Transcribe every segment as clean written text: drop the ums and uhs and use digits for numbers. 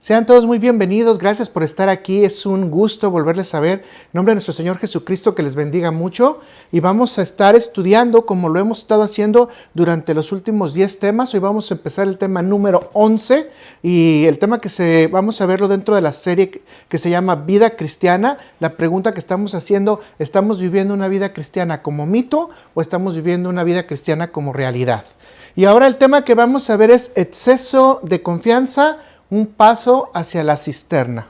Sean todos muy bienvenidos, gracias por estar aquí, es un gusto volverles a ver. En nombre de nuestro Señor Jesucristo, que les bendiga mucho. Y vamos a estar estudiando, como lo hemos estado haciendo durante los últimos 10 temas. Hoy vamos a empezar el tema número 11 y el tema vamos a verlo dentro de la serie que se llama Vida Cristiana. La pregunta que estamos haciendo, ¿estamos viviendo una vida cristiana como mito o estamos viviendo una vida cristiana como realidad? Y ahora el tema que vamos a ver es exceso de confianza, un paso hacia la cisterna.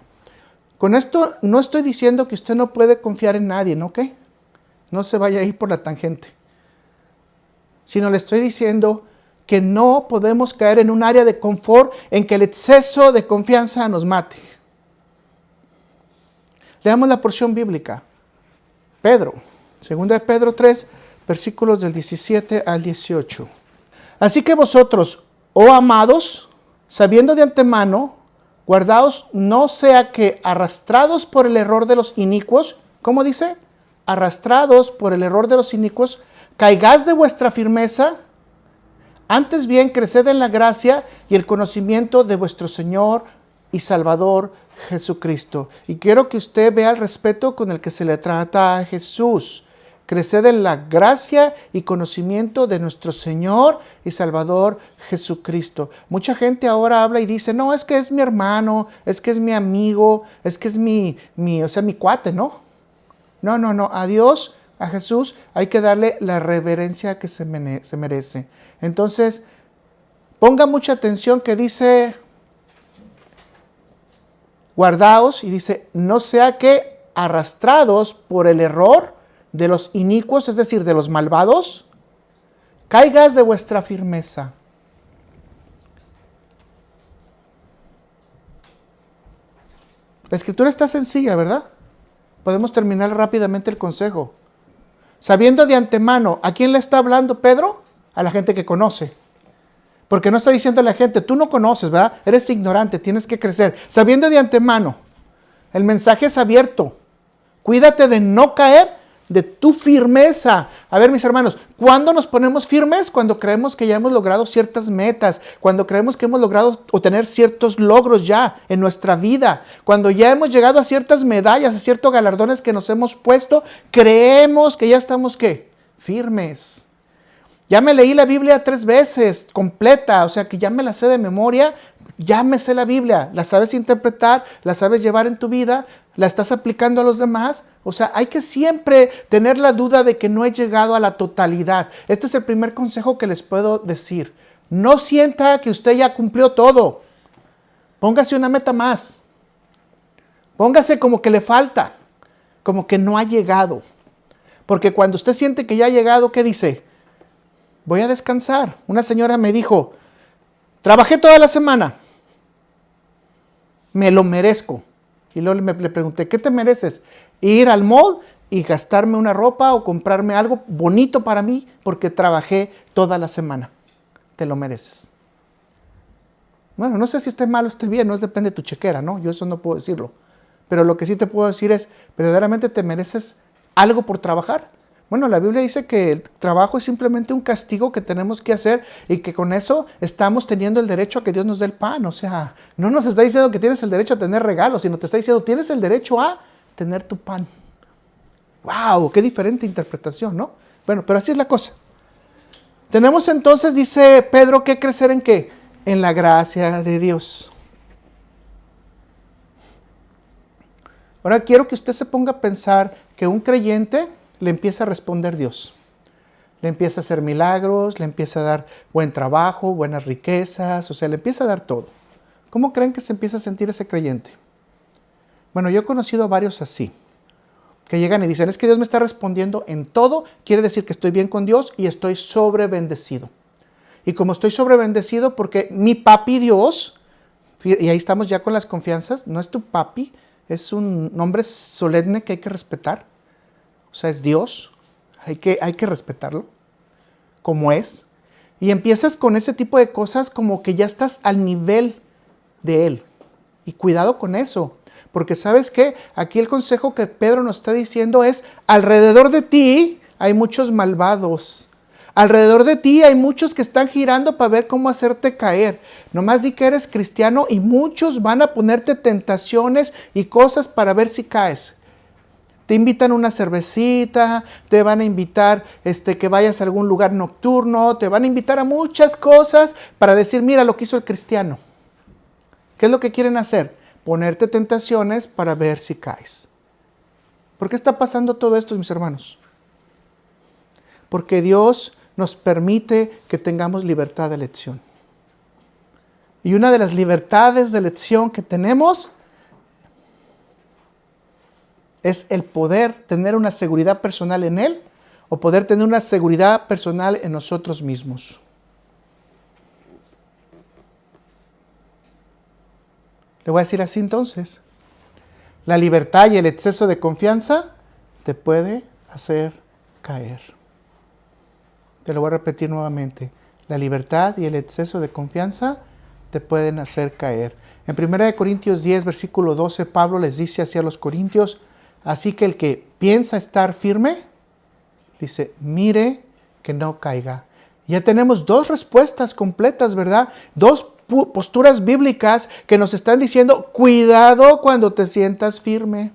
Con esto no estoy diciendo que usted no puede confiar en nadie, ¿no? ¿Ok? No se vaya a ir por la tangente. Sino le estoy diciendo que no podemos caer en un área de confort en que el exceso de confianza nos mate. Leamos la porción bíblica. Pedro, 2 de Pedro 3, versículos del 17 al 18. Así que vosotros, oh amados, sabiendo de antemano, guardaos no sea que arrastrados por el error de los inicuos, ¿cómo dice? Arrastrados por el error de los inicuos, caigáis de vuestra firmeza, antes bien creced en la gracia y el conocimiento de vuestro Señor y Salvador Jesucristo. Y quiero que usted vea el respeto con el que se le trata a Jesús. Creced en la gracia y conocimiento de nuestro Señor y Salvador Jesucristo. Mucha gente ahora habla y dice, no, es que es mi hermano, es que es mi amigo, es que es mi cuate, ¿no? No, a Dios, a Jesús, hay que darle la reverencia que se merece. Entonces, ponga mucha atención que dice, guardaos, y dice, no sea que arrastrados por el error de los inicuos, es decir, de los malvados, caigas de vuestra firmeza. La escritura está sencilla, ¿verdad? Podemos terminar rápidamente el consejo. Sabiendo de antemano, ¿a quién le está hablando Pedro? A la gente que conoce. Porque no está diciendo a la gente, tú no conoces, ¿verdad? Eres ignorante, tienes que crecer. Sabiendo de antemano, el mensaje es abierto. Cuídate de no caer de tu firmeza. A ver, mis hermanos, ¿cuándo nos ponemos firmes? Cuando creemos que ya hemos logrado ciertas metas, cuando creemos que hemos logrado obtener ciertos logros ya en nuestra vida, cuando ya hemos llegado a ciertas medallas, a ciertos galardones que nos hemos puesto, creemos que ya estamos, ¿qué? Firmes. Ya me leí la Biblia 3 veces, completa, o sea que ya me la sé de memoria, ya me sé la Biblia, la sabes interpretar, la sabes llevar en tu vida, la estás aplicando a los demás. O sea, hay que siempre tener la duda de que no he llegado a la totalidad. Este es el primer consejo que les puedo decir. No sienta que usted ya cumplió todo. Póngase una meta más. Póngase como que le falta, como que no ha llegado. Porque cuando usted siente que ya ha llegado, ¿qué dice? Voy a descansar. Una señora me dijo, trabajé toda la semana, me lo merezco. Y luego le pregunté, ¿qué te mereces? Ir al mall y gastarme una ropa o comprarme algo bonito para mí porque trabajé toda la semana. Te lo mereces. Bueno, no sé si esté mal o esté bien, no depende de tu chequera, ¿no? Yo eso no puedo decirlo. Pero lo que sí te puedo decir es, ¿verdaderamente te mereces algo por trabajar? Bueno, la Biblia dice que el trabajo es simplemente un castigo que tenemos que hacer y que con eso estamos teniendo el derecho a que Dios nos dé el pan. O sea, no nos está diciendo que tienes el derecho a tener regalos, sino te está diciendo tienes el derecho a tener tu pan. ¡Wow! ¡Qué diferente interpretación!, ¿no? Bueno, pero así es la cosa. Tenemos entonces, dice Pedro, que crecer ¿en qué? En la gracia de Dios. Ahora quiero que usted se ponga a pensar que un creyente le empieza a responder Dios. Le empieza a hacer milagros, le empieza a dar buen trabajo, buenas riquezas, o sea, le empieza a dar todo. ¿Cómo creen que se empieza a sentir ese creyente? Bueno, yo he conocido a varios así, que llegan y dicen, es que Dios me está respondiendo en todo, quiere decir que estoy bien con Dios y estoy sobrebendecido. Y como estoy sobrebendecido porque mi papi Dios, y ahí estamos ya con las confianzas, no es tu papi, es un nombre solemne que hay que respetar. O sea, es Dios, hay que respetarlo como es. Y empiezas con ese tipo de cosas como que ya estás al nivel de Él. Y cuidado con eso, porque ¿sabes qué? Aquí el consejo que Pedro nos está diciendo es, alrededor de ti hay muchos malvados. Alrededor de ti hay muchos que están girando para ver cómo hacerte caer. Nomás di que eres cristiano y muchos van a ponerte tentaciones y cosas para ver si caes. Te invitan a una cervecita, te van a invitar que vayas a algún lugar nocturno, te van a invitar a muchas cosas para decir, mira lo que hizo el cristiano. ¿Qué es lo que quieren hacer? Ponerte tentaciones para ver si caes. ¿Por qué está pasando todo esto, mis hermanos? Porque Dios nos permite que tengamos libertad de elección. Y una de las libertades de elección que tenemos es el poder tener una seguridad personal en Él o poder tener una seguridad personal en nosotros mismos. Le voy a decir así entonces. La libertad y el exceso de confianza te puede hacer caer. Te lo voy a repetir nuevamente. La libertad y el exceso de confianza te pueden hacer caer. En 1 Corintios 10, versículo 12, Pablo les dice así a los corintios, así que el que piensa estar firme, dice, mire que no caiga. Ya tenemos dos respuestas completas, ¿verdad? Dos posturas bíblicas que nos están diciendo, cuidado cuando te sientas firme.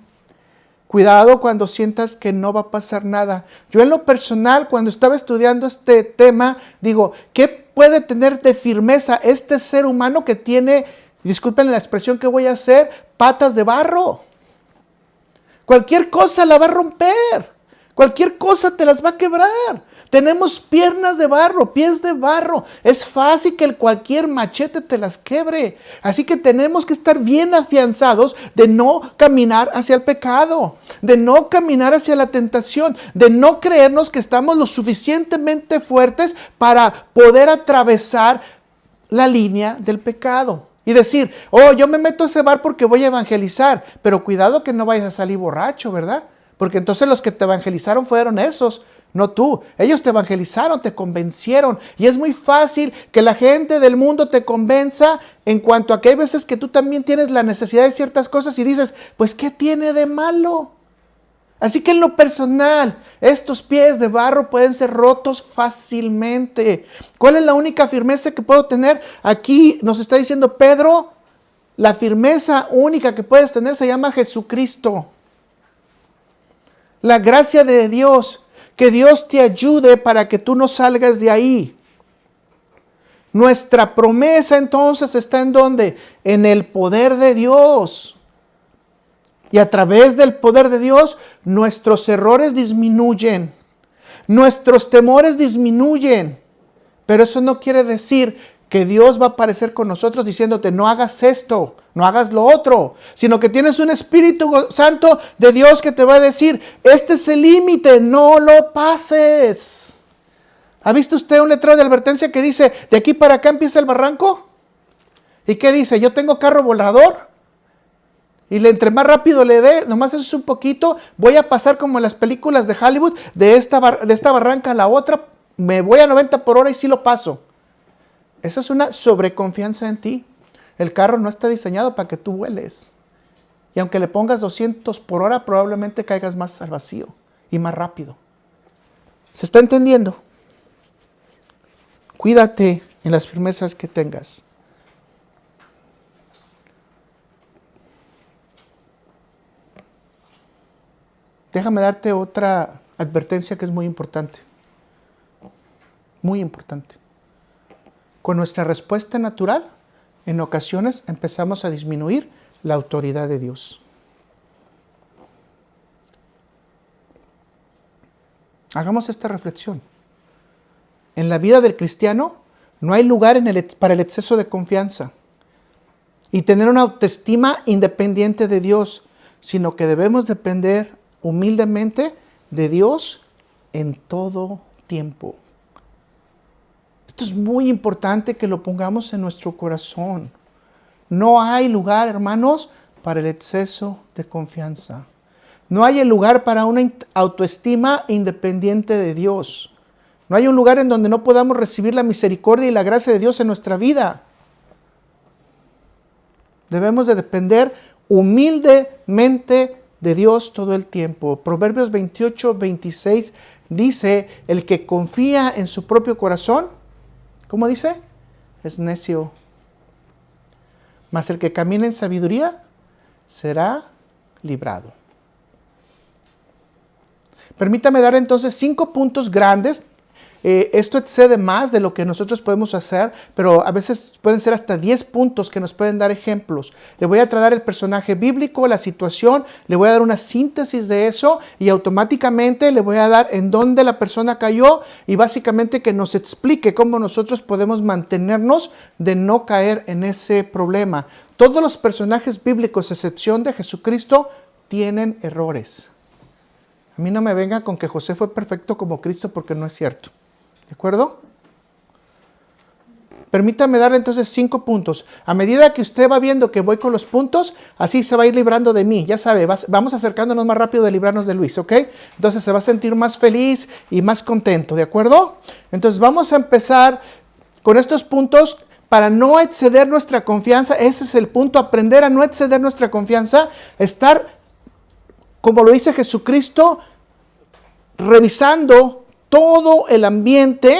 Cuidado cuando sientas que no va a pasar nada. Yo en lo personal, cuando estaba estudiando este tema, digo, ¿qué puede tener de firmeza este ser humano que tiene, disculpen la expresión que voy a hacer, patas de barro? Cualquier cosa la va a romper. Cualquier cosa te las va a quebrar. Tenemos piernas de barro, pies de barro. Es fácil que cualquier machete te las quebre. Así que tenemos que estar bien afianzados de no caminar hacia el pecado, de no caminar hacia la tentación, de no creernos que estamos lo suficientemente fuertes para poder atravesar la línea del pecado. Y decir, oh, yo me meto a ese bar porque voy a evangelizar. Pero cuidado que no vayas a salir borracho, ¿verdad? Porque entonces los que te evangelizaron fueron esos, no tú. Ellos te evangelizaron, te convencieron. Y es muy fácil que la gente del mundo te convenza en cuanto a que hay veces que tú también tienes la necesidad de ciertas cosas y dices, pues ¿qué tiene de malo? Así que en lo personal, estos pies de barro pueden ser rotos fácilmente. ¿Cuál es la única firmeza que puedo tener? Aquí nos está diciendo Pedro, la firmeza única que puedes tener se llama Jesucristo. La gracia de Dios, que Dios te ayude para que tú no salgas de ahí. Nuestra promesa entonces está en ¿dónde? En el poder de Dios. Y a través del poder de Dios, nuestros errores disminuyen. Nuestros temores disminuyen. Pero eso no quiere decir que Dios va a aparecer con nosotros diciéndote, no hagas esto, no hagas lo otro. Sino que tienes un Espíritu Santo de Dios que te va a decir, este es el límite, no lo pases. ¿Ha visto usted un letrero de advertencia que dice, de aquí para acá empieza el barranco? ¿Y qué dice? Yo tengo carro volador. Y entre más rápido le dé, nomás eso es un poquito, voy a pasar como en las películas de Hollywood, de esta barranca a la otra, me voy a 90 por hora y sí lo paso. Esa es una sobreconfianza en ti. El carro no está diseñado para que tú vueles. Y aunque le pongas 200 por hora, probablemente caigas más al vacío y más rápido. ¿Se está entendiendo? Cuídate en las firmezas que tengas. Déjame darte otra advertencia que es muy importante. Muy importante. Con nuestra respuesta natural, en ocasiones empezamos a disminuir la autoridad de Dios. Hagamos esta reflexión. En la vida del cristiano no hay lugar para el exceso de confianza y tener una autoestima independiente de Dios, sino que debemos depender humildemente de Dios en todo tiempo. Esto es muy importante que lo pongamos en nuestro corazón. No hay lugar, hermanos, para el exceso de confianza. No hay el lugar para una autoestima independiente de Dios. No hay un lugar en donde no podamos recibir la misericordia y la gracia de Dios en nuestra vida. Debemos de depender humildemente de Dios todo el tiempo. Proverbios 28, 26 dice, el que confía en su propio corazón, ¿cómo dice? Es necio. Mas el que camina en sabiduría será librado. Permítame dar entonces 5 puntos grandes. Esto excede más de lo que nosotros podemos hacer, pero a veces pueden ser hasta 10 puntos que nos pueden dar ejemplos. Le voy a tratar el personaje bíblico, la situación, le voy a dar una síntesis de eso y automáticamente le voy a dar en dónde la persona cayó y básicamente que nos explique cómo nosotros podemos mantenernos de no caer en ese problema. Todos los personajes bíblicos, a excepción de Jesucristo, tienen errores. A mí no me venga con que José fue perfecto como Cristo porque no es cierto. ¿De acuerdo? Permítame darle entonces 5 puntos. A medida que usted va viendo que voy con los puntos, así se va a ir librando de mí. Ya sabe, vamos acercándonos más rápido de librarnos de Luis, ¿ok? Entonces se va a sentir más feliz y más contento, ¿de acuerdo? Entonces vamos a empezar con estos puntos para no exceder nuestra confianza. Ese es el punto, aprender a no exceder nuestra confianza. Estar, como lo dice Jesucristo, revisando todo el ambiente,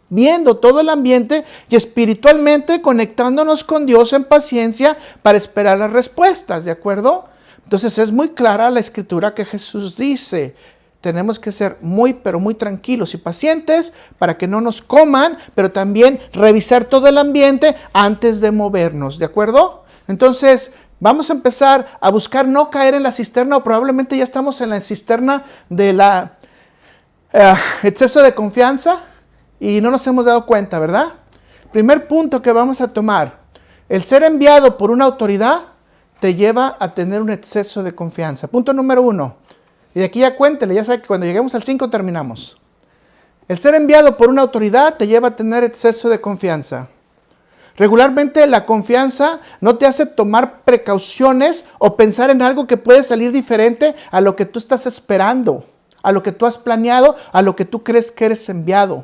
viendo todo el ambiente y espiritualmente conectándonos con Dios en paciencia para esperar las respuestas, ¿de acuerdo? Entonces es muy clara la escritura que Jesús dice, tenemos que ser muy, pero muy tranquilos y pacientes para que no nos coman, pero también revisar todo el ambiente antes de movernos, ¿de acuerdo? Entonces vamos a empezar a buscar no caer en la cisterna, o probablemente ya estamos en la cisterna de la exceso de confianza y no nos hemos dado cuenta, ¿verdad? Primer punto que vamos a tomar, el ser enviado por una autoridad te lleva a tener un exceso de confianza. Punto número 1, y de aquí ya cuéntele, ya sabe que cuando lleguemos al 5 terminamos. El ser enviado por una autoridad te lleva a tener exceso de confianza. Regularmente la confianza no te hace tomar precauciones o pensar en algo que puede salir diferente a lo que tú estás esperando, a lo que tú has planeado, a lo que tú crees que eres enviado.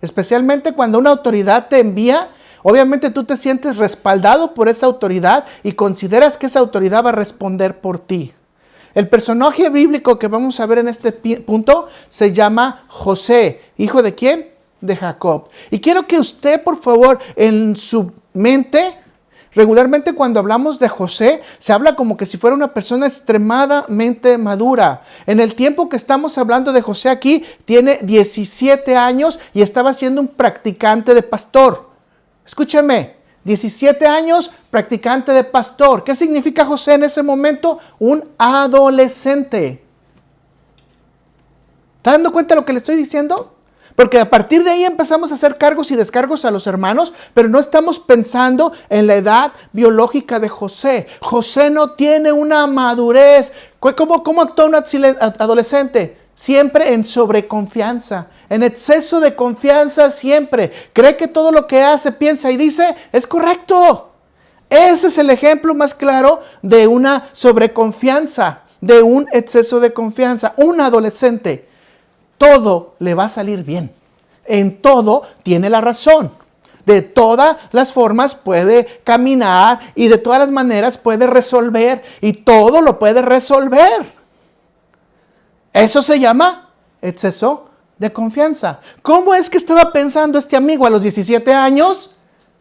Especialmente cuando una autoridad te envía, obviamente tú te sientes respaldado por esa autoridad y consideras que esa autoridad va a responder por ti. El personaje bíblico que vamos a ver en este punto se llama José. ¿Hijo de quién? De Jacob. Y quiero que usted, por favor, en su mente, regularmente cuando hablamos de José, se habla como que si fuera una persona extremadamente madura. En el tiempo que estamos hablando de José aquí, tiene 17 años y estaba siendo un practicante de pastor. Escúcheme, 17 años, practicante de pastor. ¿Qué significa José en ese momento? Un adolescente. ¿Está dando cuenta de lo que le estoy diciendo? Porque a partir de ahí empezamos a hacer cargos y descargos a los hermanos, pero no estamos pensando en la edad biológica de José. José no tiene una madurez. ¿Cómo actúa un adolescente? Siempre en sobreconfianza, en exceso de confianza siempre. Cree que todo lo que hace, piensa y dice es correcto. Ese es el ejemplo más claro de una sobreconfianza, de un exceso de confianza. Un adolescente. Todo le va a salir bien. En todo tiene la razón. De todas las formas puede caminar y de todas las maneras puede resolver y todo lo puede resolver. Eso se llama exceso de confianza. ¿Cómo es que estaba pensando este amigo a los 17 años?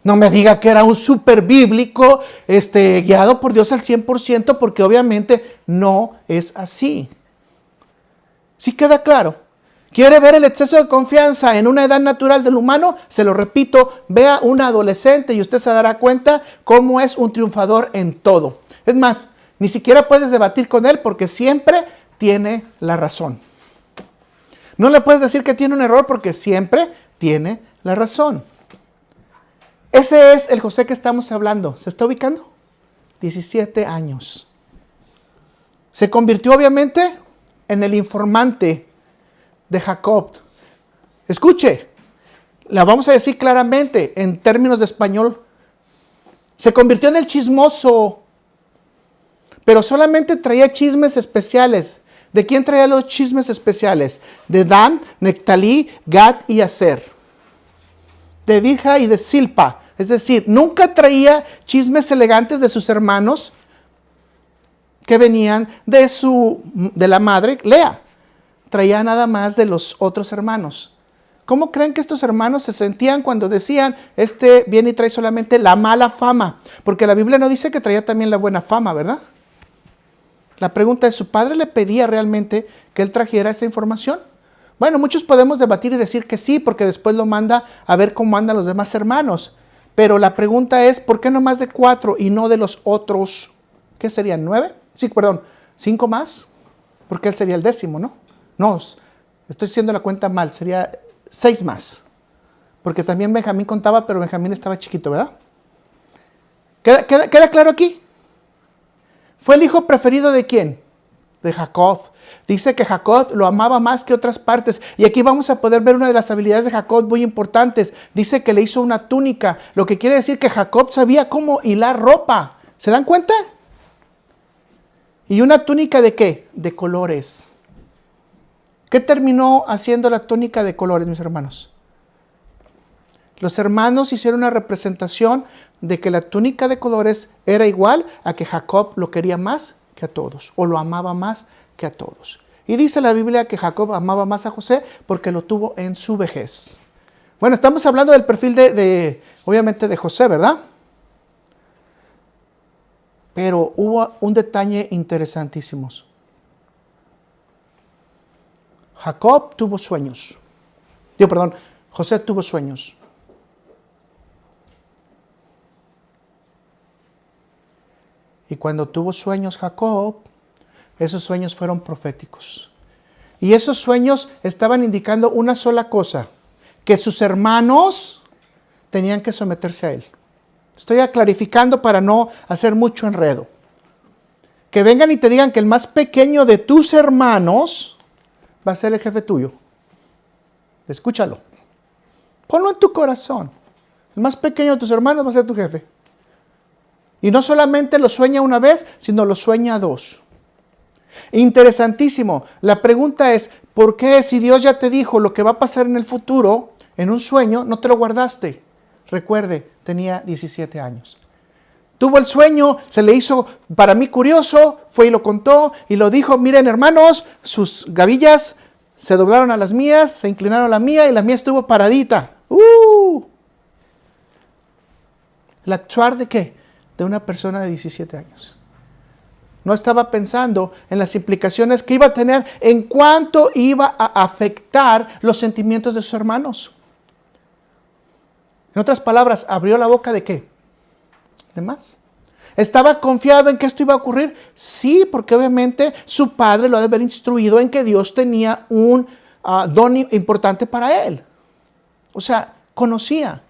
No me diga que era un súper bíblico, guiado por Dios al 100%, porque obviamente no es así. ¿Sí queda claro? ¿Quiere ver el exceso de confianza en una edad natural del humano? Se lo repito, vea un adolescente y usted se dará cuenta cómo es un triunfador en todo. Es más, ni siquiera puedes debatir con él porque siempre tiene la razón. No le puedes decir que tiene un error porque siempre tiene la razón. Ese es el José que estamos hablando. ¿Se está ubicando? 17 años. Se convirtió obviamente en el informante de Jacob. Escuche, la vamos a decir claramente en términos de español. Se convirtió en el chismoso, pero solamente traía chismes especiales. ¿De quién traía los chismes especiales? De Dan, Nectalí, Gad y Aser. De Bilha y de Silpa. Es decir, nunca traía chismes elegantes de sus hermanos que venían de la madre Lea. traía nada más de los otros hermanos. ¿Cómo creen que estos hermanos se sentían cuando decían, este viene y trae solamente la mala fama? Porque la Biblia no dice que traía también la buena fama, ¿verdad? La pregunta es, ¿su padre le pedía realmente que él trajera esa información? Bueno, muchos podemos debatir y decir que sí, porque después lo manda a ver cómo andan los demás hermanos. Pero la pregunta es, ¿por qué no más de 4 y no de los otros? ¿Qué serían? ¿9? Sí, perdón, 5 más. Porque él sería el 10º, ¿no? No, estoy haciendo la cuenta mal, sería 6 más. Porque también Benjamín contaba, pero Benjamín estaba chiquito, ¿verdad? ¿Queda claro aquí? ¿Fue el hijo preferido de quién? De Jacob. Dice que Jacob lo amaba más que otras partes. Y aquí vamos a poder ver una de las habilidades de Jacob muy importantes. Dice que le hizo una túnica, lo que quiere decir que Jacob sabía cómo hilar ropa. ¿Se dan cuenta? ¿Y una túnica de qué? De colores. ¿Qué terminó haciendo la túnica de colores, mis hermanos? Los hermanos hicieron una representación de que la túnica de colores era igual a que Jacob lo quería más que a todos, o lo amaba más que a todos. Y dice la Biblia que Jacob amaba más a José porque lo tuvo en su vejez. Bueno, estamos hablando del perfil obviamente de José, ¿verdad? Pero hubo un detalle interesantísimo. José tuvo sueños. Y cuando tuvo sueños Jacob, esos sueños fueron proféticos. Y esos sueños estaban indicando una sola cosa, que sus hermanos tenían que someterse a él. Estoy clarificando para no hacer mucho enredo. Que vengan y te digan que el más pequeño de tus hermanos va a ser el jefe tuyo. Escúchalo. Ponlo en tu corazón. El más pequeño de tus hermanos va a ser tu jefe. Y no solamente lo sueña una vez, sino lo sueña 2. Interesantísimo. La pregunta es, ¿por qué si Dios ya te dijo lo que va a pasar en el futuro, en un sueño, no te lo guardaste? Recuerde, tenía 17 años. Tuvo el sueño, se le hizo para mí curioso, fue y lo contó y lo dijo, miren hermanos, sus gavillas se doblaron a las mías, se inclinaron a la mía y la mía estuvo paradita. ¿El actuar de qué? De una persona de 17 años. No estaba pensando en las implicaciones que iba a tener en cuanto iba a afectar los sentimientos de sus hermanos. En otras palabras, abrió la boca de qué? De más. ¿Estaba confiado en que esto iba a ocurrir? Sí, porque obviamente su padre lo ha de haber instruido en que Dios tenía un don importante para él. O sea, conocía.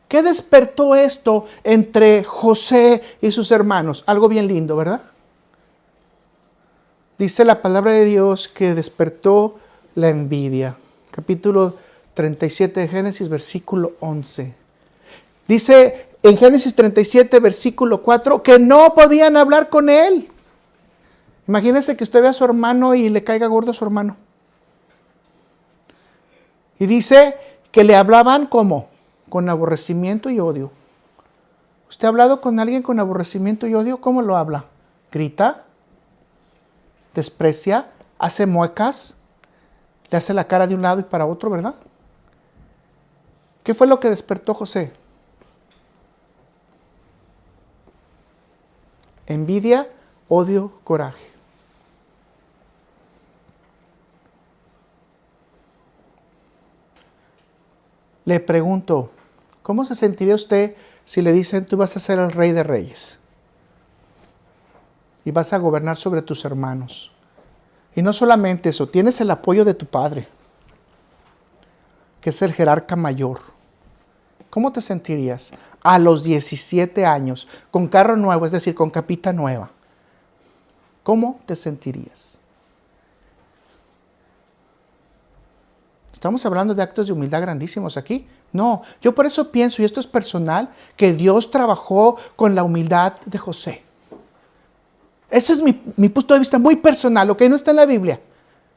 ¿Qué despertó esto entre José y sus hermanos? Algo bien lindo, ¿verdad? Dice la palabra de Dios que despertó la envidia. Capítulo 37 de Génesis, versículo 11. Dice en Génesis 37, versículo 4, que no podían hablar con él. Imagínense que usted ve a su hermano y le caiga gordo a su hermano. Y dice que le hablaban ¿cómo? Con aborrecimiento y odio. ¿Usted ha hablado con alguien con aborrecimiento y odio? ¿Cómo lo habla? ¿Grita? ¿Desprecia? ¿Hace muecas? ¿Le hace la cara de un lado y para otro, verdad? ¿Qué fue lo que despertó José? Envidia, odio, coraje. Le pregunto, ¿cómo se sentiría usted si le dicen tú vas a ser el rey de reyes? Y vas a gobernar sobre tus hermanos. Y no solamente eso, tienes el apoyo de tu padre, que es el jerarca mayor. ¿Cómo te sentirías a los 17 años, con carro nuevo, es decir, con capita nueva? ¿Cómo te sentirías? ¿Estamos hablando de actos de humildad grandísimos aquí? No, yo por eso pienso, y esto es personal, que Dios trabajó con la humildad de José. Ese es mi punto de vista muy personal, ¿ok? No está en la Biblia.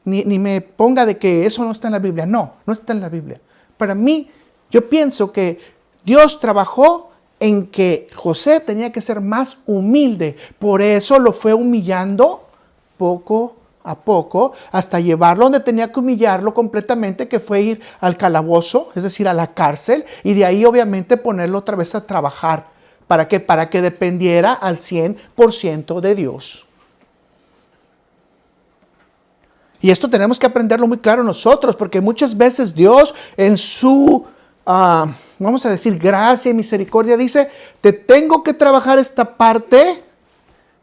Ni me ponga de que eso no está en la Biblia. No, no está en la Biblia. Para mí, yo pienso que Dios trabajó en que José tenía que ser más humilde. Por eso lo fue humillando poco a poco, hasta llevarlo donde tenía que humillarlo completamente, que fue ir al calabozo, es decir, a la cárcel, y de ahí obviamente ponerlo otra vez a trabajar. ¿Para qué? Para que dependiera al 100% de Dios. Y esto tenemos que aprenderlo muy claro nosotros, porque muchas veces Dios en su, vamos a decir, gracia y misericordia dice, te tengo que trabajar esta parte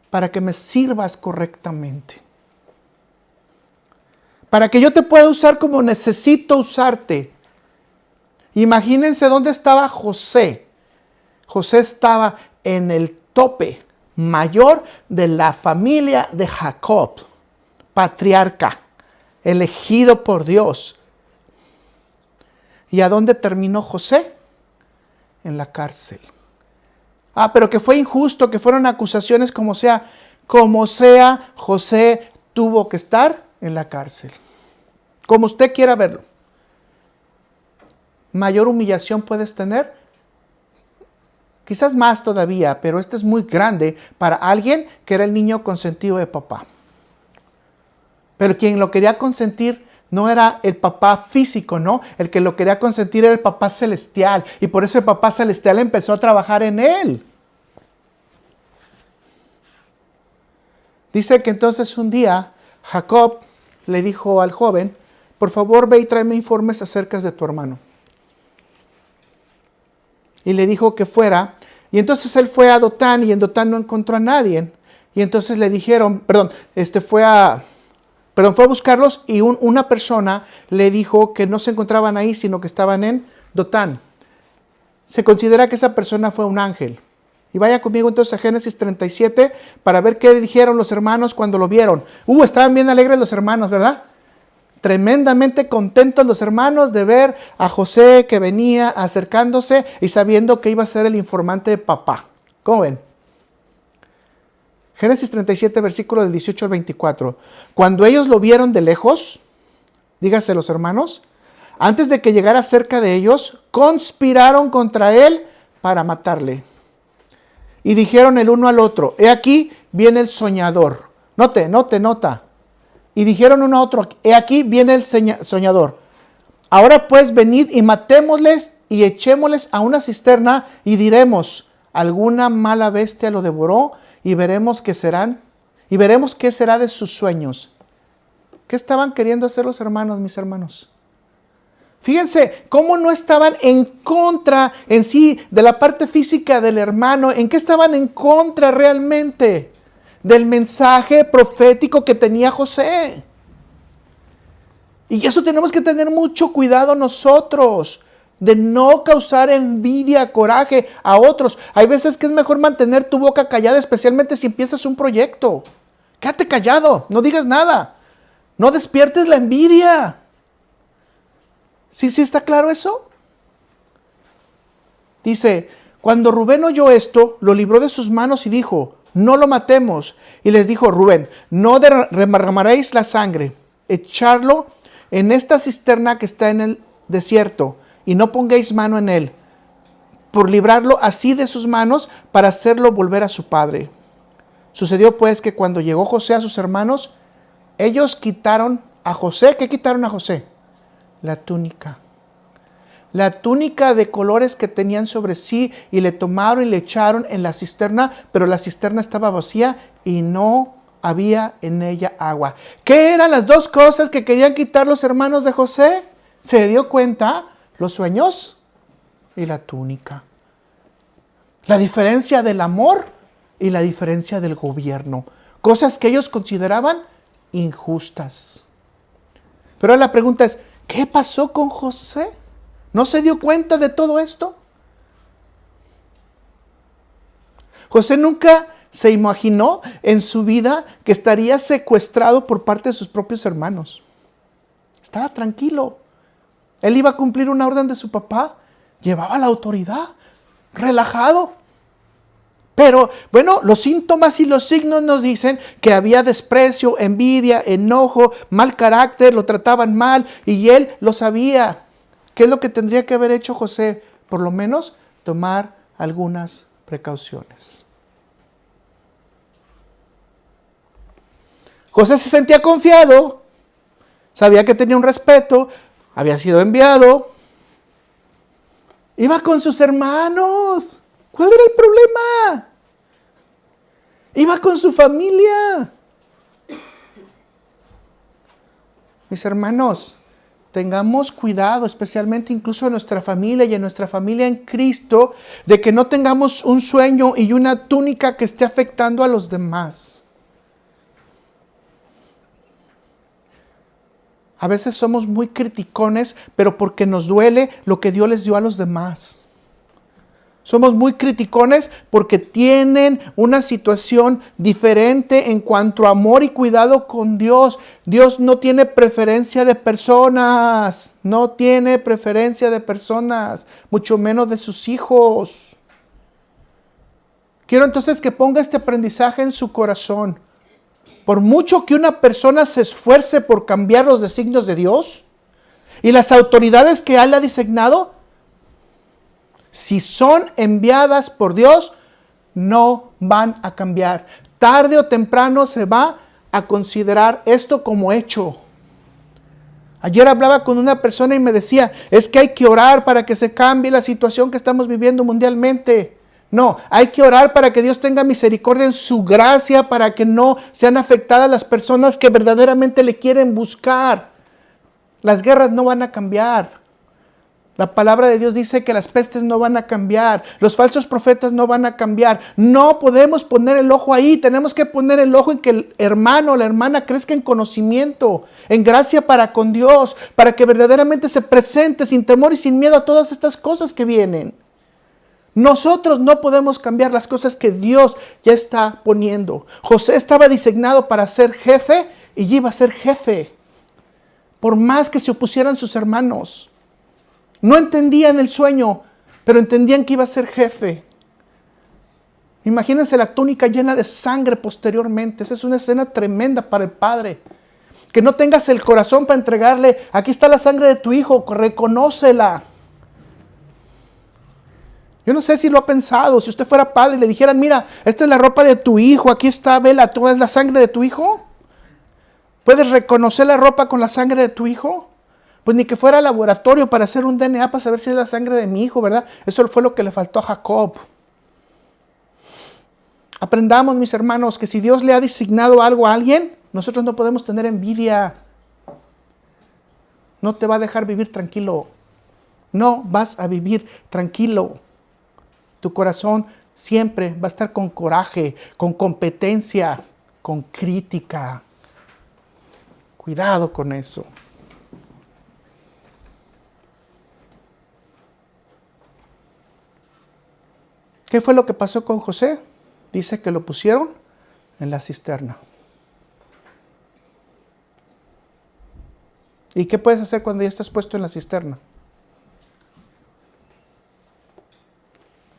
para que me sirvas correctamente. Para que yo te pueda usar como necesito usarte. Imagínense dónde estaba José. José estaba en el tope mayor de la familia de Jacob, patriarca, elegido por Dios. ¿Y a dónde terminó José? En la cárcel. Pero que fue injusto, que fueron acusaciones como sea. Como sea, José tuvo que estar en la cárcel. Como usted quiera verlo. ¿Mayor humillación puedes tener? Quizás más todavía, pero este es muy grande para alguien que era el niño consentido de papá. Pero quien lo quería consentir no era el papá físico, ¿no? El que lo quería consentir era el papá celestial. Y por eso el papá celestial empezó a trabajar en él. Dice que entonces un día Jacob le dijo al joven, por favor ve y tráeme informes acerca de tu hermano. Y le dijo que fuera. Y entonces él fue a Dotán y en Dotán no encontró a nadie. Y entonces le dijeron, fue a buscarlos y una persona le dijo que no se encontraban ahí, sino que estaban en Dotán. Se considera que esa persona fue un ángel. Y vaya conmigo entonces a Génesis 37 para ver qué dijeron los hermanos cuando lo vieron. Estaban bien alegres los hermanos, ¿verdad? Tremendamente contentos los hermanos de ver a José que venía acercándose y sabiendo que iba a ser el informante de papá. ¿Cómo ven? Génesis 37, versículo del 18 al 24. Cuando ellos lo vieron de lejos, dígase los hermanos, antes de que llegara cerca de ellos, conspiraron contra él para matarle. Y dijeron el uno al otro, he aquí viene el soñador. Nota. Y dijeron uno a otro, he aquí viene el soñador. Ahora pues venid y matémosles y echémosles a una cisterna y diremos, alguna mala bestia lo devoró y veremos qué serán. Y veremos qué será de sus sueños. ¿Qué estaban queriendo hacer los hermanos, mis hermanos? Fíjense cómo no estaban en contra en sí de la parte física del hermano. ¿En qué estaban en contra realmente? Del mensaje profético que tenía José. Y eso tenemos que tener mucho cuidado nosotros, de no causar envidia, coraje a otros. Hay veces que es mejor mantener tu boca callada, especialmente si empiezas un proyecto. Quédate callado, no digas nada. No despiertes la envidia. ¿Sí está claro eso? Dice, cuando Rubén oyó esto, lo libró de sus manos y dijo, no lo matemos. Y les dijo Rubén, no derramaréis la sangre, echarlo en esta cisterna que está en el desierto y no pongáis mano en él, por librarlo así de sus manos para hacerlo volver a su padre. Sucedió pues que cuando llegó José a sus hermanos, ellos quitaron a José. ¿Qué quitaron a José? La túnica. La túnica de colores que tenían sobre sí y le tomaron y le echaron en la cisterna, pero la cisterna estaba vacía y no había en ella agua. ¿Qué eran las dos cosas que querían quitar los hermanos de José? ¿Se dio cuenta? Los sueños y la túnica. La diferencia del amor y la diferencia del gobierno. Cosas que ellos consideraban injustas. Pero la pregunta es, ¿qué pasó con José? ¿No se dio cuenta de todo esto? José nunca se imaginó en su vida que estaría secuestrado por parte de sus propios hermanos. Estaba tranquilo. Él iba a cumplir una orden de su papá. Llevaba la autoridad. Relajado. Pero, bueno, los síntomas y los signos nos dicen que había desprecio, envidia, enojo, mal carácter, lo trataban mal y él lo sabía. ¿Qué es lo que tendría que haber hecho José? Por lo menos tomar algunas precauciones. José se sentía confiado, sabía que tenía un respeto, había sido enviado. Iba con sus hermanos. ¿Cuál era el problema? Iba con su familia. Mis hermanos, tengamos cuidado, especialmente incluso en nuestra familia y en nuestra familia en Cristo, de que no tengamos un sueño y una túnica que esté afectando a los demás. A veces somos muy criticones, pero porque nos duele lo que Dios les dio a los demás. Somos muy criticones porque tienen una situación diferente en cuanto a amor y cuidado con Dios. Dios no tiene preferencia de personas, no tiene preferencia de personas, mucho menos de sus hijos. Quiero entonces que ponga este aprendizaje en su corazón. Por mucho que una persona se esfuerce por cambiar los designios de Dios y las autoridades que Él ha designado, si son enviadas por Dios, no van a cambiar. Tarde o temprano se va a considerar esto como hecho. Ayer hablaba con una persona y me decía, es que hay que orar para que se cambie la situación que estamos viviendo mundialmente. No, hay que orar para que Dios tenga misericordia en su gracia, para que no sean afectadas las personas que verdaderamente le quieren buscar. Las guerras no van a cambiar. La palabra de Dios dice que las pestes no van a cambiar, los falsos profetas no van a cambiar. No podemos poner el ojo ahí, tenemos que poner el ojo en que el hermano o la hermana crezca en conocimiento, en gracia para con Dios, para que verdaderamente se presente sin temor y sin miedo a todas estas cosas que vienen. Nosotros no podemos cambiar las cosas que Dios ya está poniendo. José estaba designado para ser jefe y iba a ser jefe, por más que se opusieran sus hermanos. No entendían el sueño, pero entendían que iba a ser jefe. Imagínense la túnica llena de sangre posteriormente. Esa es una escena tremenda para el padre. Que no tengas el corazón para entregarle, aquí está la sangre de tu hijo, reconócela. Yo no sé si lo ha pensado, si usted fuera padre y le dijeran, mira, esta es la ropa de tu hijo, aquí está, vela, toda es la sangre de tu hijo. ¿Puedes reconocer la ropa con la sangre de tu hijo? Pues ni que fuera al laboratorio para hacer un DNA para saber si es la sangre de mi hijo, ¿verdad? Eso fue lo que le faltó a Jacob. Aprendamos, mis hermanos, que si Dios le ha designado algo a alguien, nosotros no podemos tener envidia. No te va a dejar vivir tranquilo. No vas a vivir tranquilo. Tu corazón siempre va a estar con coraje, con competencia, con crítica. Cuidado con eso. ¿Qué fue lo que pasó con José? Dice que lo pusieron en la cisterna. ¿Y qué puedes hacer cuando ya estás puesto en la cisterna?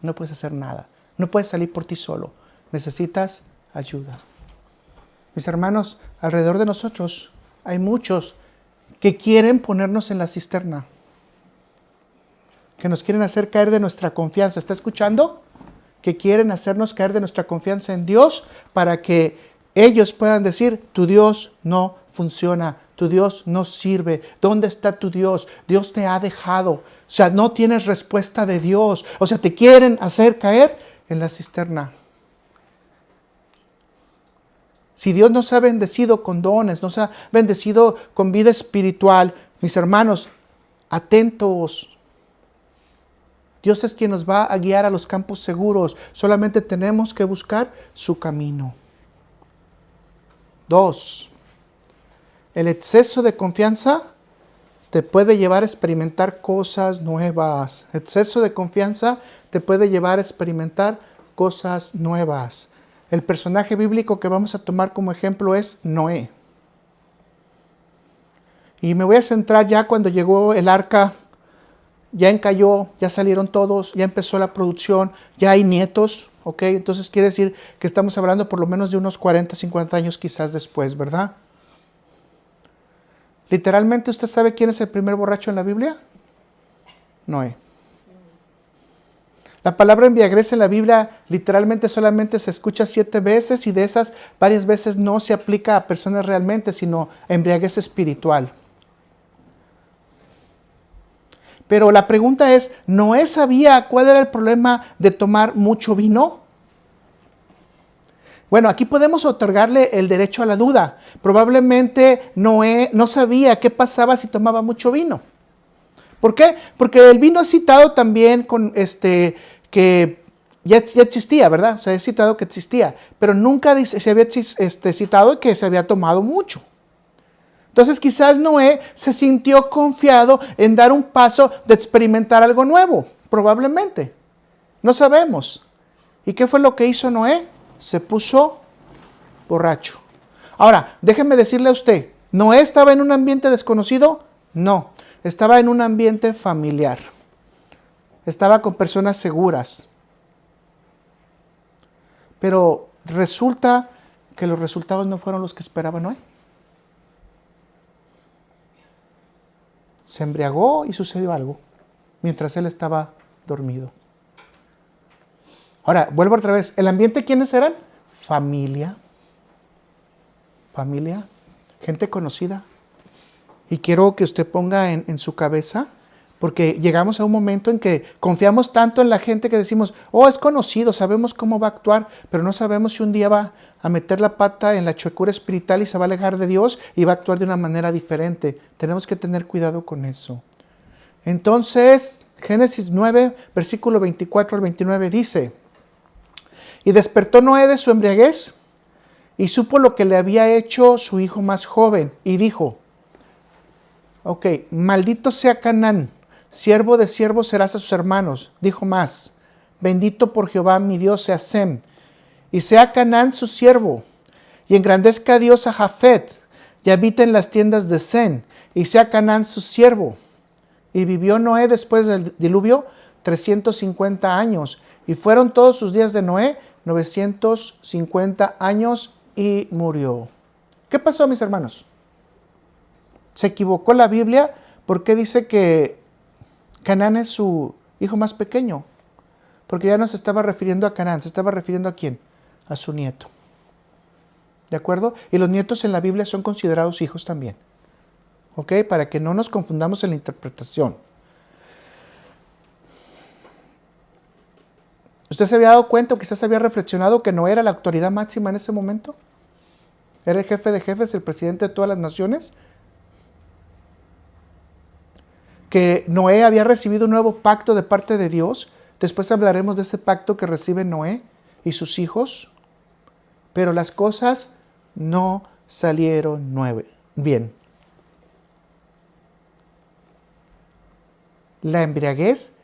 No puedes hacer nada. No puedes salir por ti solo. Necesitas ayuda. Mis hermanos, alrededor de nosotros hay muchos que quieren ponernos en la cisterna. Que nos quieren hacer caer de nuestra confianza. ¿Está escuchando? Que quieren hacernos caer de nuestra confianza en Dios para que ellos puedan decir, tu Dios no funciona, tu Dios no sirve. ¿Dónde está tu Dios? Dios te ha dejado. O sea, no tienes respuesta de Dios. O sea, te quieren hacer caer en la cisterna. Si Dios nos ha bendecido con dones, nos ha bendecido con vida espiritual, mis hermanos, atentos. Dios es quien nos va a guiar a los campos seguros. Solamente tenemos que buscar su camino. 2. El exceso de confianza te puede llevar a experimentar cosas nuevas. Exceso de confianza te puede llevar a experimentar cosas nuevas. El personaje bíblico que vamos a tomar como ejemplo es Noé. Y me voy a centrar ya cuando llegó el arca. Ya encalló, ya salieron todos, ya empezó la producción, ya hay nietos, ¿ok? Entonces quiere decir que estamos hablando por lo menos de unos 40, 50 años quizás después, ¿verdad? Literalmente, ¿usted sabe quién es el primer borracho en la Biblia? Noé. La palabra embriaguez en la Biblia literalmente solamente se escucha 7 veces y de esas varias veces no se aplica a personas realmente, sino embriaguez espiritual. Pero la pregunta es, ¿Noé sabía cuál era el problema de tomar mucho vino? Bueno, aquí podemos otorgarle el derecho a la duda. Probablemente Noé no sabía qué pasaba si tomaba mucho vino. ¿Por qué? Porque el vino es citado también con que ya existía, ¿verdad? O sea, es citado que existía, pero nunca se había citado que se había tomado mucho. Entonces quizás Noé se sintió confiado en dar un paso de experimentar algo nuevo, probablemente. No sabemos. ¿Y qué fue lo que hizo Noé? Se puso borracho. Ahora, déjeme decirle a usted, ¿Noé estaba en un ambiente desconocido? No, estaba en un ambiente familiar. Estaba con personas seguras. Pero resulta que los resultados no fueron los que esperaba Noé. Se embriagó y sucedió algo mientras él estaba dormido. Ahora, vuelvo otra vez. ¿El ambiente quiénes eran? Familia. Familia. Gente conocida. Y quiero que usted ponga en su cabeza, porque llegamos a un momento en que confiamos tanto en la gente que decimos, oh, es conocido, sabemos cómo va a actuar, pero no sabemos si un día va a meter la pata en la chuecura espiritual y se va a alejar de Dios y va a actuar de una manera diferente. Tenemos que tener cuidado con eso. Entonces, Génesis 9, versículo 24 al 29 dice, y despertó Noé de su embriaguez y supo lo que le había hecho su hijo más joven y dijo, ok, maldito sea Canaán, siervo de siervos serás a sus hermanos. Dijo más, bendito por Jehová mi Dios sea Sem, y sea Canaán su siervo, y engrandezca a Dios a Jafet, y habita en las tiendas de Sem, y sea Canaán su siervo. Y vivió Noé después del diluvio 350 años, y fueron todos sus días de Noé 950 años, y murió. ¿Qué pasó, mis hermanos? ¿Se equivocó la Biblia? Porque dice que Canaán es su hijo más pequeño. Porque ya no se estaba refiriendo a Canaán, se estaba refiriendo a quién? A su nieto. ¿De acuerdo? Y los nietos en la Biblia son considerados hijos también. ¿Ok? Para que no nos confundamos en la interpretación. ¿Usted se había dado cuenta o quizás había reflexionado que no era la autoridad máxima en ese momento? ¿Era el jefe de jefes, el presidente de todas las naciones? Que Noé había recibido un nuevo pacto de parte de Dios. Después hablaremos de ese pacto que recibe Noé y sus hijos. Pero las cosas no salieron bien. La embriaguez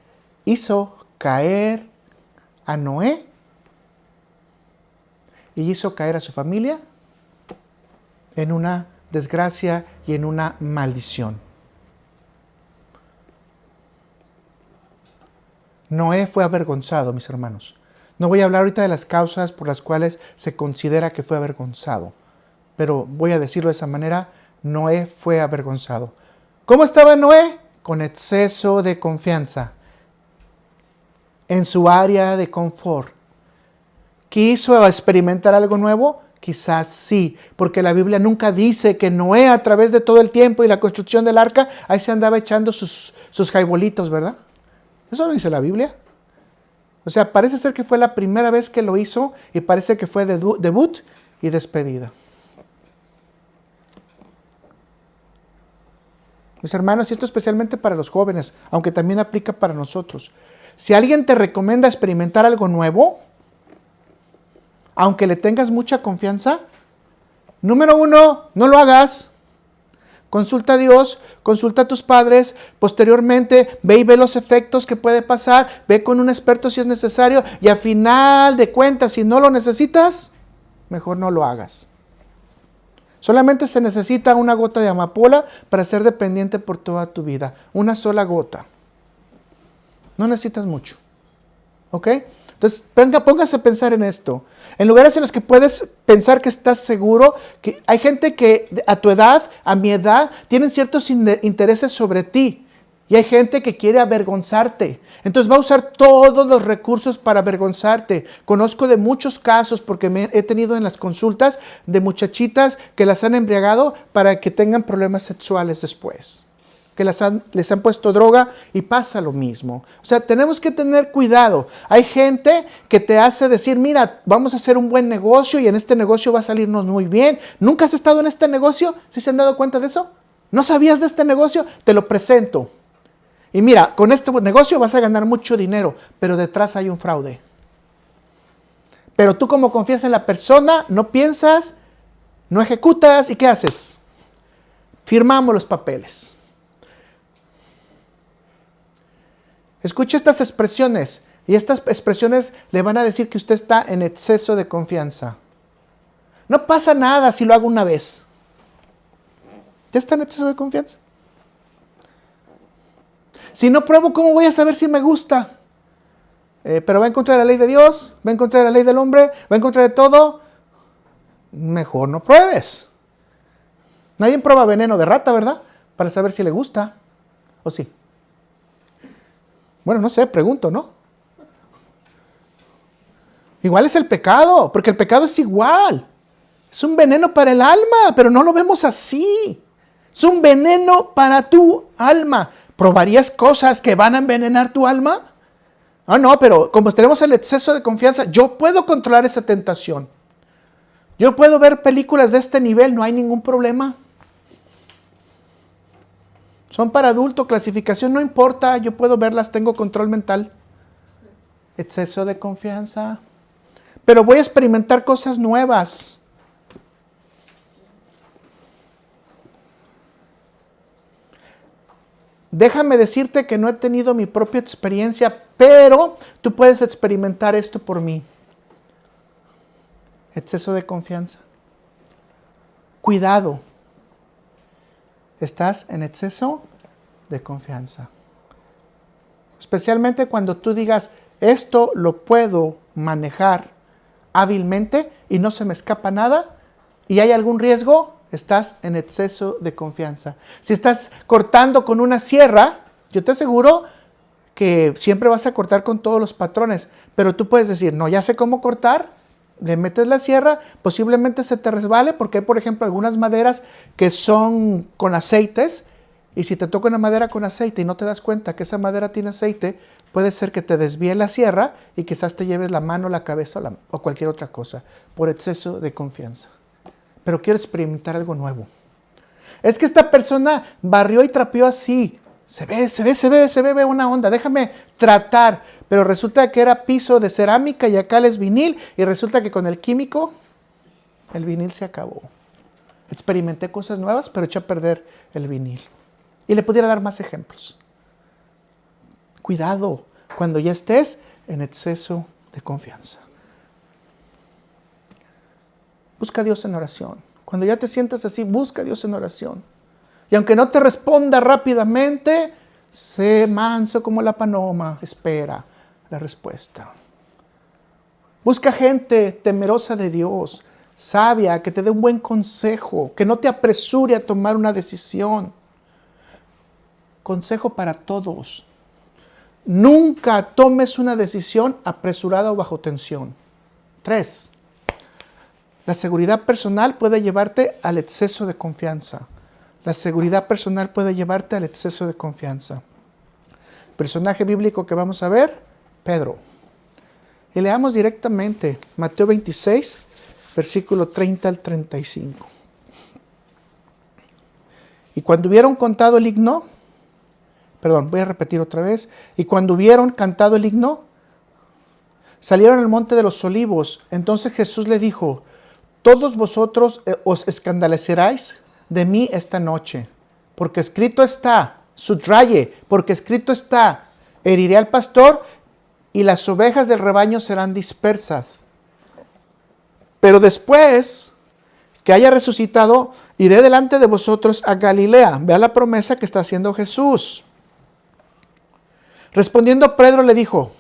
hizo caer a Noé y hizo caer a su familia en una desgracia y en una maldición. Noé fue avergonzado, mis hermanos. No voy a hablar ahorita de las causas por las cuales se considera que fue avergonzado, pero voy a decirlo de esa manera, Noé fue avergonzado. ¿Cómo estaba Noé? Con exceso de confianza en su área de confort. ¿Quiso experimentar algo nuevo? Quizás sí, porque la Biblia nunca dice que Noé a través de todo el tiempo y la construcción del arca, ahí se andaba echando sus jaibolitos, ¿verdad? Eso no dice la Biblia. O sea, parece ser que fue la primera vez que lo hizo y parece que fue debut y despedida. Mis hermanos, y esto especialmente para los jóvenes, aunque también aplica para nosotros. Si alguien te recomienda experimentar algo nuevo, aunque le tengas mucha confianza, número 1, no lo hagas. Consulta a Dios, consulta a tus padres, posteriormente ve y ve los efectos que puede pasar, ve con un experto si es necesario y a final de cuentas, si no lo necesitas, mejor no lo hagas. Solamente se necesita una gota de amapola para ser dependiente por toda tu vida, una sola gota. No necesitas mucho, ¿ok? Entonces, póngase a pensar en esto. En lugares en los que puedes pensar que estás seguro, que hay gente que a tu edad, a mi edad, tienen ciertos intereses sobre ti. Y hay gente que quiere avergonzarte. Entonces va a usar todos los recursos para avergonzarte. Conozco de muchos casos, porque he tenido en las consultas de muchachitas que las han embriagado para que tengan problemas sexuales después. Que les han puesto droga y pasa lo mismo. O sea, tenemos que tener cuidado. Hay gente que te hace decir, mira, vamos a hacer un buen negocio y en este negocio va a salirnos muy bien. ¿Nunca has estado en este negocio? ¿Sí se han dado cuenta de eso? ¿No sabías de este negocio? Te lo presento. Y mira, con este negocio vas a ganar mucho dinero, pero detrás hay un fraude. Pero tú, como confías en la persona, no piensas, no ejecutas, ¿y qué haces? Firmamos los papeles. Escucha estas expresiones, y estas expresiones le van a decir que usted está en exceso de confianza. No pasa nada si lo hago una vez. ¿Ya está en exceso de confianza? Si no pruebo, ¿cómo voy a saber si me gusta? Pero va en contra de la ley de Dios, va en contra de la ley del hombre, va en contra de todo. Mejor no pruebes. Nadie prueba veneno de rata, ¿verdad? Para saber si le gusta. ¿O sí? Bueno, no sé, pregunto, ¿no? Igual es el pecado, porque el pecado es igual. Es un veneno para el alma, pero no lo vemos así. Es un veneno para tu alma. ¿Probarías cosas que van a envenenar tu alma? Ah, no, pero como tenemos el exceso de confianza, yo puedo controlar esa tentación. Yo puedo ver películas de este nivel, no hay ningún problema. Son para adulto, clasificación, no importa, yo puedo verlas, tengo control mental. Exceso de confianza. Pero voy a experimentar cosas nuevas. Déjame decirte que no he tenido mi propia experiencia, pero tú puedes experimentar esto por mí. Exceso de confianza. Cuidado. Estás en exceso de confianza. Especialmente cuando tú digas, esto lo puedo manejar hábilmente y no se me escapa nada y hay algún riesgo, estás en exceso de confianza. Si estás cortando con una sierra, yo te aseguro que siempre vas a cortar con todos los patrones, pero tú puedes decir, no, ya sé cómo cortar, le metes la sierra, posiblemente se te resbale, porque hay, por ejemplo, algunas maderas que son con aceites, y si te toca una madera con aceite y no te das cuenta que esa madera tiene aceite, puede ser que te desvíe la sierra y quizás te lleves la mano, la cabeza o cualquier otra cosa, por exceso de confianza. Pero quiero experimentar algo nuevo. Es que esta persona barrió y trapeó así. Se ve una onda. Déjame tratar. Pero resulta que era piso de cerámica y acá es vinil. Y resulta que con el químico, el vinil se acabó. Experimenté cosas nuevas, pero eché a perder el vinil. Y le pudiera dar más ejemplos. Cuidado cuando ya estés en exceso de confianza. Busca a Dios en oración. Cuando ya te sientas así, busca a Dios en oración. Y aunque no te responda rápidamente, sé manso como la paloma. Espera la respuesta. Busca gente temerosa de Dios, sabia, que te dé un buen consejo, que no te apresure a tomar una decisión. Consejo para todos. Nunca tomes una decisión apresurada o bajo tensión. 3. La seguridad personal puede llevarte al exceso de confianza. La seguridad personal puede llevarte al exceso de confianza. Personaje bíblico que vamos a ver, Pedro. Y leamos directamente Mateo 26, versículo 30 al 35. Y cuando hubieron contado el himno, voy a repetir otra vez. Y cuando hubieron cantado el himno, salieron al monte de los olivos. Entonces Jesús le dijo, todos vosotros os escandalizaréis de mí esta noche, porque escrito está, subraye, porque escrito está, heriré al pastor y las ovejas del rebaño serán dispersas. Pero después que haya resucitado, iré delante de vosotros a Galilea. Vea la promesa que está haciendo Jesús. Respondiendo Pedro le dijo,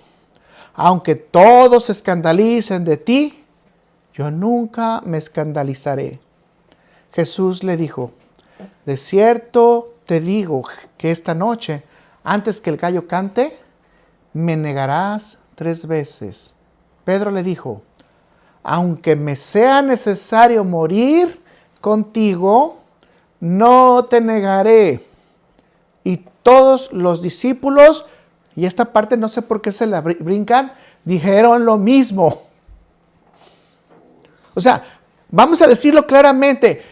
aunque todos se escandalicen de ti, yo nunca me escandalizaré. Jesús le dijo, de cierto te digo que esta noche, antes que el gallo cante, me negarás 3 veces. Pedro le dijo, aunque me sea necesario morir contigo, no te negaré. Y todos los discípulos, y esta parte no sé por qué se la brincan, dijeron lo mismo. O sea, vamos a decirlo claramente,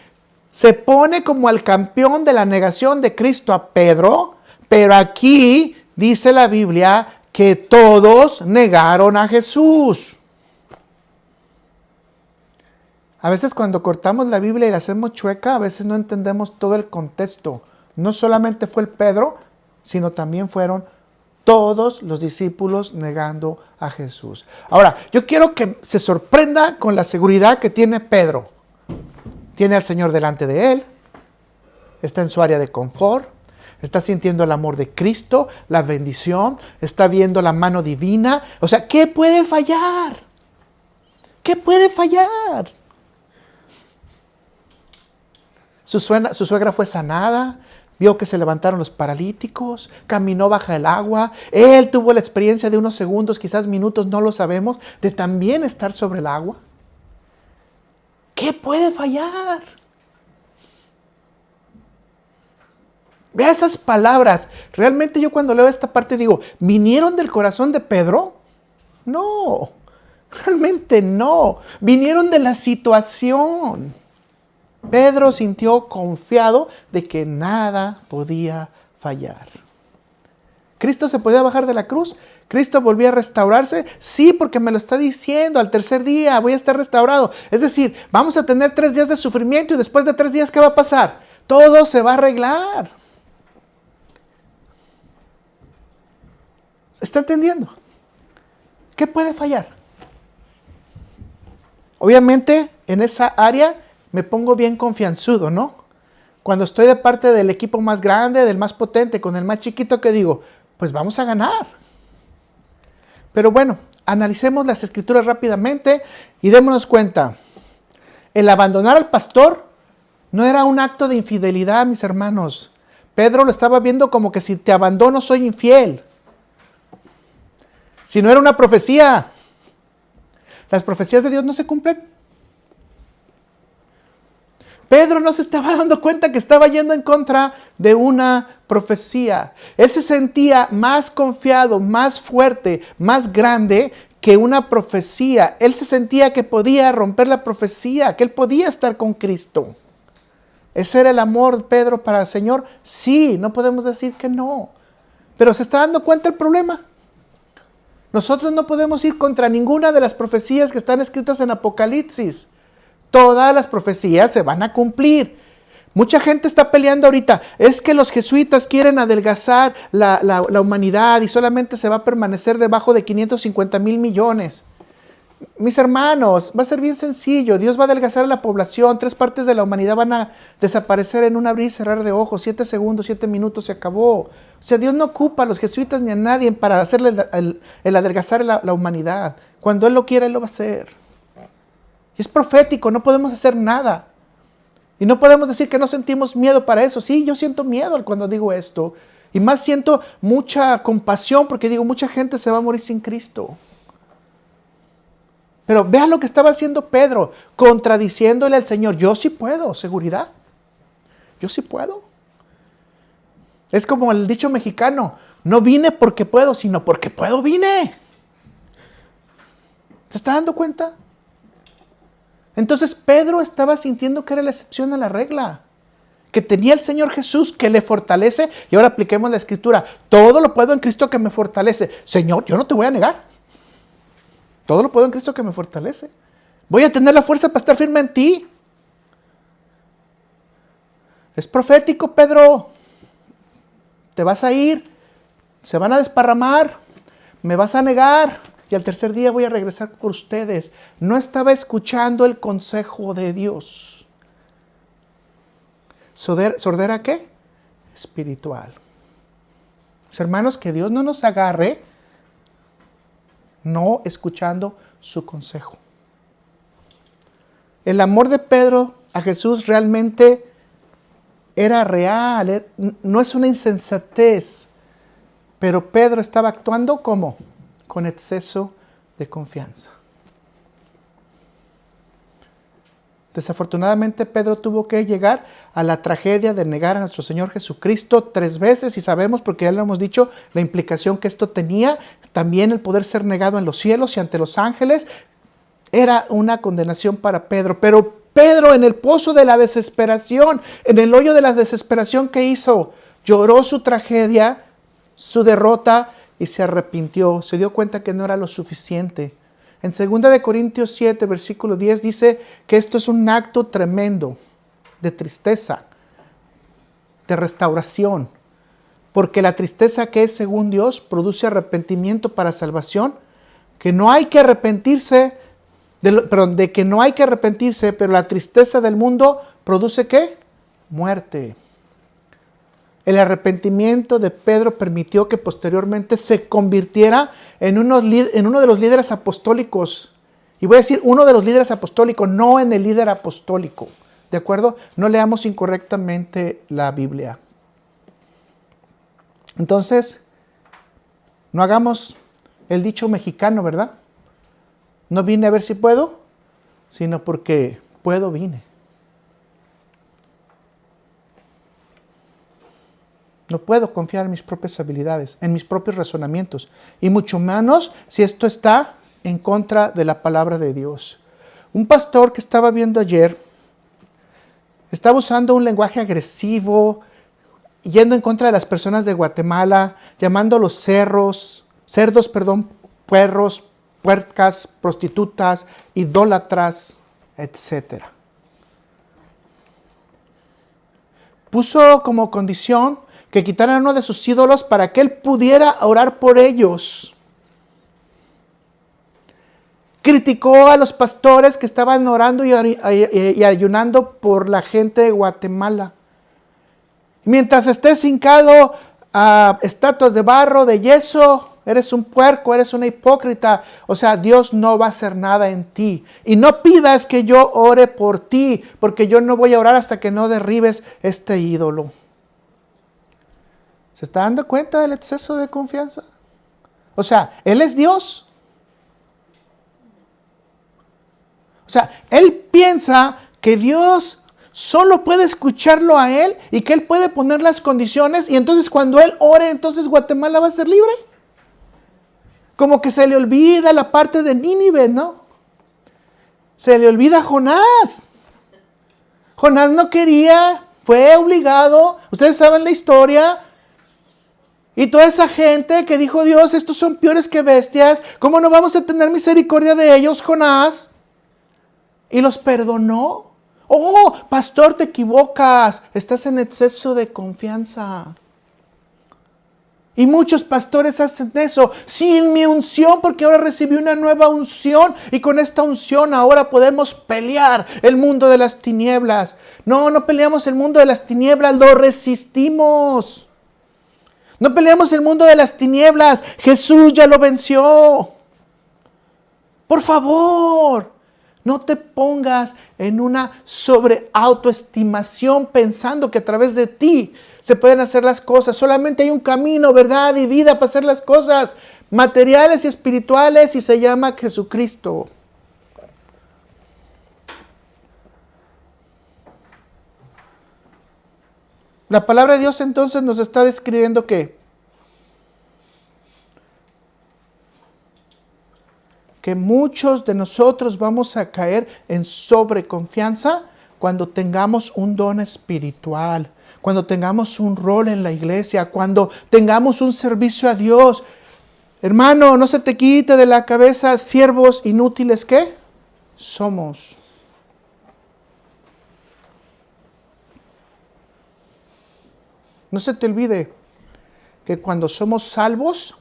se pone como al campeón de la negación de Cristo a Pedro, pero aquí dice la Biblia que todos negaron a Jesús. A veces cuando cortamos la Biblia y la hacemos chueca, a veces no entendemos todo el contexto. No solamente fue el Pedro, sino también fueron todos los discípulos negando a Jesús. Ahora, yo quiero que se sorprenda con la seguridad que tiene Pedro. Tiene al Señor delante de él, está en su área de confort, está sintiendo el amor de Cristo, la bendición, está viendo la mano divina. O sea, ¿qué puede fallar? ¿Qué puede fallar? Su suegra fue sanada, vio que se levantaron los paralíticos, caminó bajo el agua. Él tuvo la experiencia de unos segundos, quizás minutos, no lo sabemos, de también estar sobre el agua. ¿Qué puede fallar? Vea esas palabras. Realmente yo cuando leo esta parte digo, ¿vinieron del corazón de Pedro? No, realmente no. Vinieron de la situación. Pedro sintió confiado de que nada podía fallar. ¿Cristo se podía bajar de la cruz? ¿Cristo volvía a restaurarse? Sí, porque me lo está diciendo, al tercer día voy a estar restaurado. Es decir, vamos a tener 3 días de sufrimiento y después de 3 días, ¿qué va a pasar? Todo se va a arreglar. ¿Se está entendiendo? ¿Qué puede fallar? Obviamente, en esa área me pongo bien confianzudo, ¿no? Cuando estoy de parte del equipo más grande, del más potente, con el más chiquito, que digo, pues vamos a ganar. Pero bueno, analicemos las escrituras rápidamente y démonos cuenta. El abandonar al pastor no era un acto de infidelidad, mis hermanos. Pedro lo estaba viendo como que si te abandono soy infiel. Si no era una profecía. Las profecías de Dios no se cumplen. Pedro no se estaba dando cuenta que estaba yendo en contra de una profecía. Él se sentía más confiado, más fuerte, más grande que una profecía. Él se sentía que podía romper la profecía, que él podía estar con Cristo. ¿Ese era el amor de Pedro para el Señor? Sí, no podemos decir que no. Pero ¿se está dando cuenta el problema? Nosotros no podemos ir contra ninguna de las profecías que están escritas en Apocalipsis. Todas las profecías se van a cumplir. Mucha gente está peleando ahorita. Es que los jesuitas quieren adelgazar la humanidad y solamente se va a permanecer debajo de 550,000 millones. Mis hermanos, va a ser bien sencillo. Dios va a adelgazar a la población. 3 partes de la humanidad van a desaparecer en un abrir y cerrar de ojos. 7 segundos, 7 minutos, se acabó. O sea, Dios no ocupa a los jesuitas ni a nadie para hacerle el adelgazar la humanidad. Cuando Él lo quiera, Él lo va a hacer. Y es profético, no podemos hacer nada. Y no podemos decir que no sentimos miedo para eso. Sí, yo siento miedo cuando digo esto. Y más siento mucha compasión porque digo, mucha gente se va a morir sin Cristo. Pero vean lo que estaba haciendo Pedro, contradiciéndole al Señor. Yo sí puedo, seguridad. Yo sí puedo. Es como el dicho mexicano, no vine porque puedo, sino porque puedo vine. ¿Se está dando cuenta? Entonces Pedro estaba sintiendo que era la excepción a la regla, que tenía el Señor Jesús que le fortalece. Y ahora apliquemos la escritura, todo lo puedo en Cristo que me fortalece. Señor, yo no te voy a negar, todo lo puedo en Cristo que me fortalece. Voy a tener la fuerza para estar firme en ti. Es profético, Pedro. Te vas a ir, se van a desparramar, me vas a negar. Y al tercer día voy a regresar por ustedes. No estaba escuchando el consejo de Dios. ¿Sordera qué? Espiritual. Mis hermanos, que Dios no nos agarre no escuchando su consejo. El amor de Pedro a Jesús realmente era real. No es una insensatez. Pero Pedro estaba actuando ¿cómo? Con exceso de confianza. Desafortunadamente Pedro tuvo que llegar a la tragedia de negar a nuestro Señor Jesucristo 3 veces y sabemos, porque ya lo hemos dicho, la implicación que esto tenía, también el poder ser negado en los cielos y ante los ángeles, era una condenación para Pedro. Pero Pedro, en el pozo de la desesperación, en el hoyo de la desesperación, ¿qué hizo? Lloró su tragedia, su derrota y se arrepintió, se dio cuenta que no era lo suficiente. En 2 Corintios 7, versículo 10 dice que esto es un acto tremendo de tristeza, de restauración. Porque la tristeza que es según Dios produce arrepentimiento para salvación, que no hay que arrepentirse, de que no hay que arrepentirse, pero la tristeza del mundo produce ¿qué? Muerte. El arrepentimiento de Pedro permitió que posteriormente se convirtiera en uno de los líderes apostólicos. Y voy a decir uno de los líderes apostólicos, no en el líder apostólico. ¿De acuerdo? No leamos incorrectamente la Biblia. Entonces, no hagamos el dicho mexicano, ¿verdad? No vine a ver si puedo, sino porque puedo vine. No puedo confiar en mis propias habilidades, en mis propios razonamientos. Y mucho menos si esto está en contra de la palabra de Dios. Un pastor que estaba viendo ayer estaba usando un lenguaje agresivo, yendo en contra de las personas de Guatemala, llamándolos cerdos, puerros, puercas, prostitutas, idólatras, etc. Puso como condición que quitaran uno de sus ídolos para que él pudiera orar por ellos. Criticó a los pastores que estaban orando y ayunando por la gente de Guatemala. Mientras estés hincado a estatuas de barro, de yeso, eres un puerco, eres una hipócrita. O sea, Dios no va a hacer nada en ti. Y no pidas que yo ore por ti, porque yo no voy a orar hasta que no derribes este ídolo. ¿Se está dando cuenta del exceso de confianza? O sea, Él es Dios. O sea, Él piensa que Dios solo puede escucharlo a Él y que Él puede poner las condiciones y entonces cuando Él ore, entonces Guatemala va a ser libre. Como que se le olvida la parte de Nínive, ¿no? Se le olvida a Jonás. Jonás no quería, fue obligado. Ustedes saben la historia. Y toda esa gente que dijo Dios, estos son peores que bestias, ¿cómo no vamos a tener misericordia de ellos, Jonás? Y los perdonó. Oh, pastor, te equivocas, estás en exceso de confianza. Y muchos pastores hacen eso, sin mi unción, porque ahora recibí una nueva unción y con esta unción ahora podemos pelear el mundo de las tinieblas. No, no peleamos el mundo de las tinieblas, lo resistimos. No peleamos el mundo de las tinieblas. Jesús ya lo venció. Por favor, no te pongas en una sobreautoestimación pensando que a través de ti se pueden hacer las cosas. Solamente hay un camino, verdad y vida para hacer las cosas materiales y espirituales y se llama Jesucristo. La palabra de Dios entonces nos está describiendo que muchos de nosotros vamos a caer en sobreconfianza cuando tengamos un don espiritual, cuando tengamos un rol en la iglesia, cuando tengamos un servicio a Dios. Hermano, no se te quite de la cabeza, siervos inútiles que somos. No se te olvide que cuando somos salvos,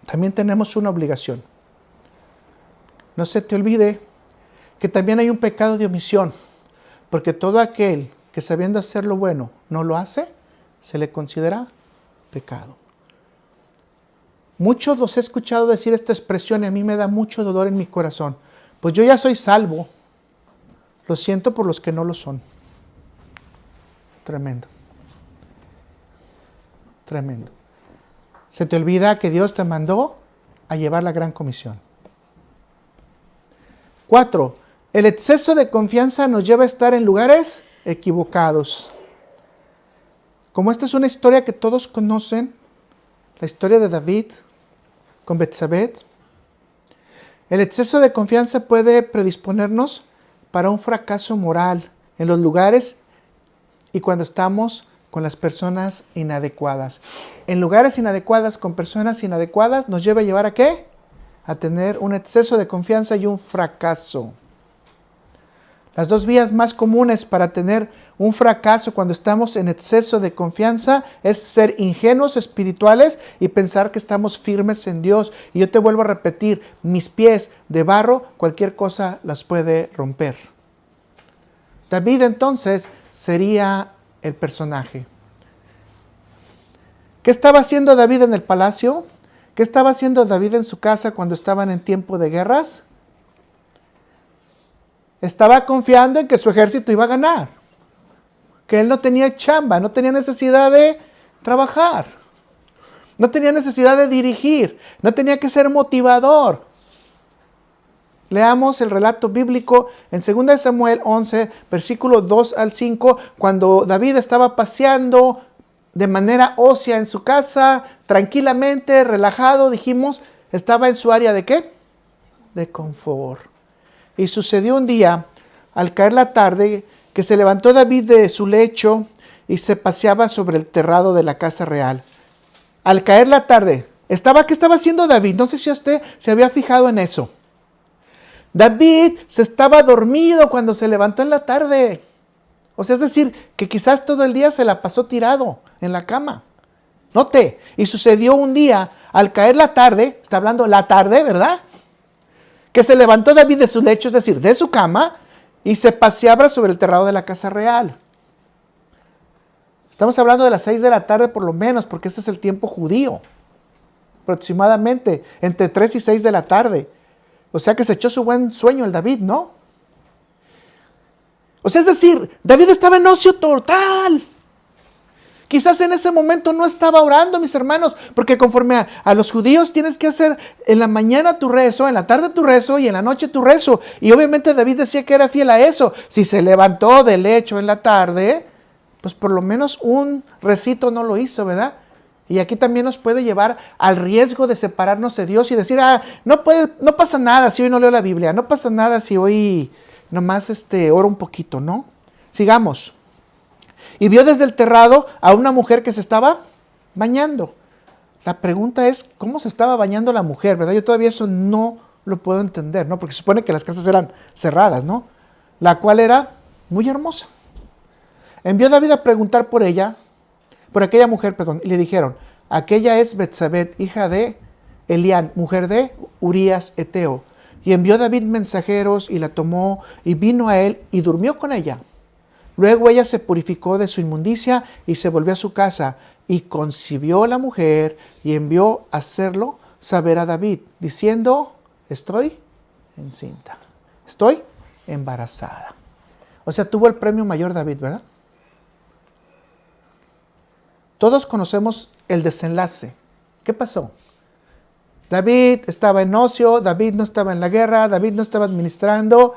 también tenemos una obligación. No se te olvide que también hay un pecado de omisión, porque todo aquel que sabiendo hacer lo bueno no lo hace, se le considera pecado. Muchos los he escuchado decir esta expresión y a mí me da mucho dolor en mi corazón. Pues yo ya soy salvo, lo siento por los que no lo son. Tremendo. Tremendo. Se te olvida que Dios te mandó a llevar la gran comisión. 4. El exceso de confianza nos lleva a estar en lugares equivocados. Como esta es una historia que todos conocen, la historia de David con Betsabé, el exceso de confianza puede predisponernos para un fracaso moral en los lugares y cuando estamos con las personas inadecuadas. En lugares inadecuados, con personas inadecuadas, nos lleva a llevar ¿a qué? A tener un exceso de confianza y un fracaso. Las dos vías más comunes para tener un fracaso cuando estamos en exceso de confianza es ser ingenuos espirituales y pensar que estamos firmes en Dios. Y yo te vuelvo a repetir, mis pies de barro, cualquier cosa las puede romper. David entonces sería el personaje. ¿Qué estaba haciendo David en el palacio? ¿Qué estaba haciendo David en su casa cuando estaban en tiempo de guerras? Estaba confiando en que su ejército iba a ganar. Que él no tenía chamba, no tenía necesidad de trabajar. No tenía necesidad de dirigir. No tenía que ser motivador. Leamos el relato bíblico en 2 Samuel 11, versículos 2 al 5, cuando David estaba paseando de manera ósea en su casa, tranquilamente, relajado, dijimos, estaba en su área ¿de qué? De confort. Y sucedió un día, al caer la tarde, que se levantó David de su lecho y se paseaba sobre el terrado de la casa real. Al caer la tarde, ¿qué estaba haciendo David? No sé si usted se había fijado en eso. David se estaba dormido cuando se levantó en la tarde. O sea, es decir, que quizás todo el día se la pasó tirado en la cama. Note, y sucedió un día, al caer la tarde, está hablando la tarde, ¿verdad? Que se levantó David de su lecho, es decir, de su cama, y se paseaba sobre el terrado de la casa real. Estamos hablando de las 6 de la tarde por lo menos, porque ese es el tiempo judío. Aproximadamente entre 3 y 6 de la tarde. O sea que se echó su buen sueño el David, ¿no? O sea, es decir, David estaba en ocio total. Quizás en ese momento no estaba orando, mis hermanos, porque conforme a los judíos tienes que hacer en la mañana tu rezo, en la tarde tu rezo y en la noche tu rezo. Y obviamente David decía que era fiel a eso. Si se levantó del lecho en la tarde, pues por lo menos un recito no lo hizo, ¿verdad? Y aquí también nos puede llevar al riesgo de separarnos de Dios y decir, no pasa nada si hoy no leo la Biblia, no pasa nada si hoy nomás oro un poquito, ¿no? Sigamos. Y vio desde el terrado a una mujer que se estaba bañando. La pregunta es, ¿cómo se estaba bañando la mujer? ¿Verdad? Yo todavía eso no lo puedo entender, ¿no? Porque se supone que las casas eran cerradas, ¿no? La cual era muy hermosa. Envió David a preguntar por aquella mujer, y le dijeron, aquella es Betsabé, hija de Elián, mujer de Urías Eteo. Y envió David mensajeros y la tomó y vino a él y durmió con ella. Luego ella se purificó de su inmundicia y se volvió a su casa y concibió la mujer y envió a hacerlo saber a David, diciendo, estoy encinta, estoy embarazada. O sea, tuvo el premio mayor David, ¿verdad? Todos conocemos el desenlace. ¿Qué pasó? David estaba en ocio, David no estaba en la guerra, David no estaba administrando.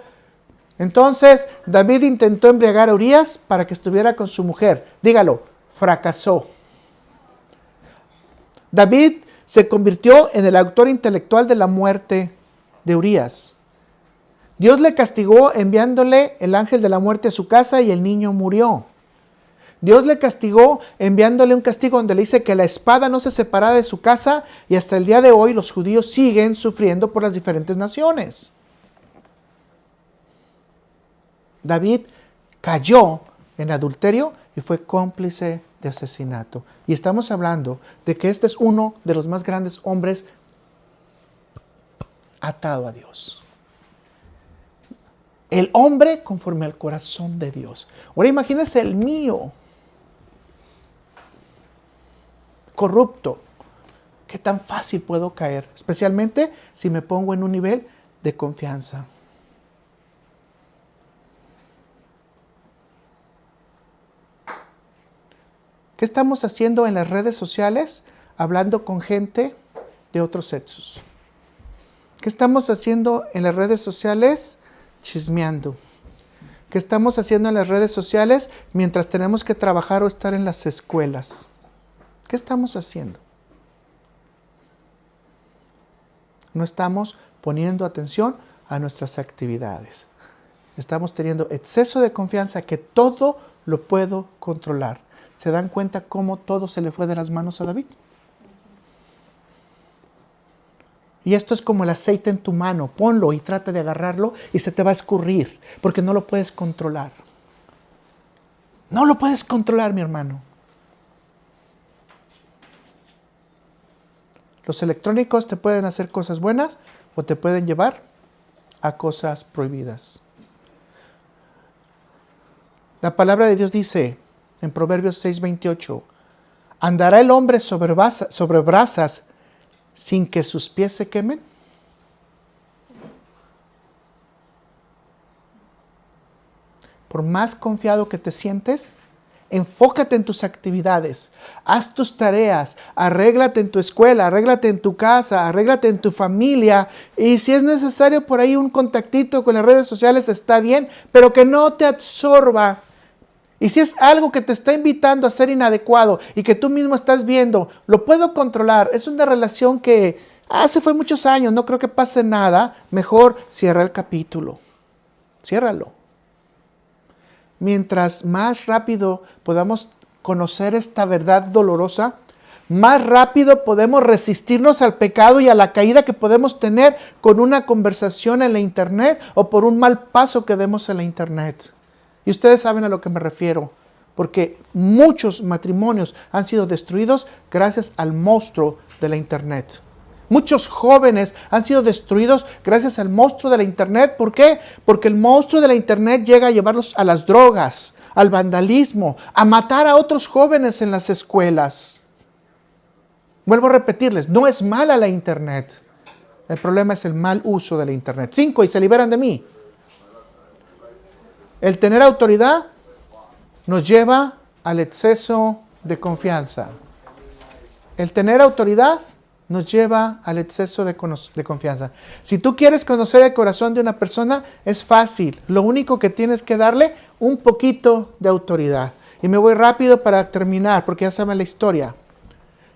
Entonces, David intentó embriagar a Urías para que estuviera con su mujer. Dígalo, fracasó. David se convirtió en el autor intelectual de la muerte de Urías. Dios le castigó enviándole el ángel de la muerte a su casa y el niño murió. Dios le castigó enviándole un castigo donde le dice que la espada no se separara de su casa y hasta el día de hoy los judíos siguen sufriendo por las diferentes naciones. David cayó en adulterio y fue cómplice de asesinato. Y estamos hablando de que este es uno de los más grandes hombres atado a Dios. El hombre conforme al corazón de Dios. Ahora imagínense el mío, corrupto. ¿Qué tan fácil puedo caer? Especialmente si me pongo en un nivel de confianza. ¿Qué estamos haciendo en las redes sociales? hablando con gente de otros sexos? ¿Qué estamos haciendo en las redes sociales? Chismeando. ¿Qué estamos haciendo en las redes sociales mientras tenemos que trabajar o estar en las escuelas? ¿Qué estamos haciendo? No estamos poniendo atención a nuestras actividades. Estamos teniendo exceso de confianza que todo lo puedo controlar. ¿Se dan cuenta cómo todo se le fue de las manos a David? Y esto es como el aceite en tu mano. Ponlo y trata de agarrarlo y se te va a escurrir porque no lo puedes controlar. No lo puedes controlar, mi hermano. Los electrónicos te pueden hacer cosas buenas o te pueden llevar a cosas prohibidas. La palabra de Dios dice en Proverbios 6:28, ¿andará el hombre sobre brasas sin que sus pies se quemen? Por más confiado que te sientes, enfócate en tus actividades, haz tus tareas, arréglate en tu escuela, arréglate en tu casa, arréglate en tu familia, y si es necesario por ahí un contactito con las redes sociales está bien, pero que no te absorba. Y si es algo que te está invitando a ser inadecuado y que tú mismo estás viendo, lo puedo controlar, es una relación que hace fue muchos años, no creo que pase nada, mejor cierra el capítulo, ciérralo. Mientras más rápido podamos conocer esta verdad dolorosa, más rápido podemos resistirnos al pecado y a la caída que podemos tener con una conversación en la internet o por un mal paso que demos en la internet. Y ustedes saben a lo que me refiero, porque muchos matrimonios han sido destruidos gracias al monstruo de la internet. Muchos jóvenes han sido destruidos gracias al monstruo de la internet. ¿Por qué? Porque el monstruo de la internet llega a llevarlos a las drogas, al vandalismo, a matar a otros jóvenes en las escuelas. Vuelvo a repetirles, no es mala la internet. El problema es el mal uso de la internet. 5, y se liberan de mí. El tener autoridad nos lleva al exceso de confianza. El tener autoridad nos lleva al exceso de confianza. Si tú quieres conocer el corazón de una persona, es fácil. Lo único que tienes que darle un poquito de autoridad. Y me voy rápido para terminar, porque ya saben la historia.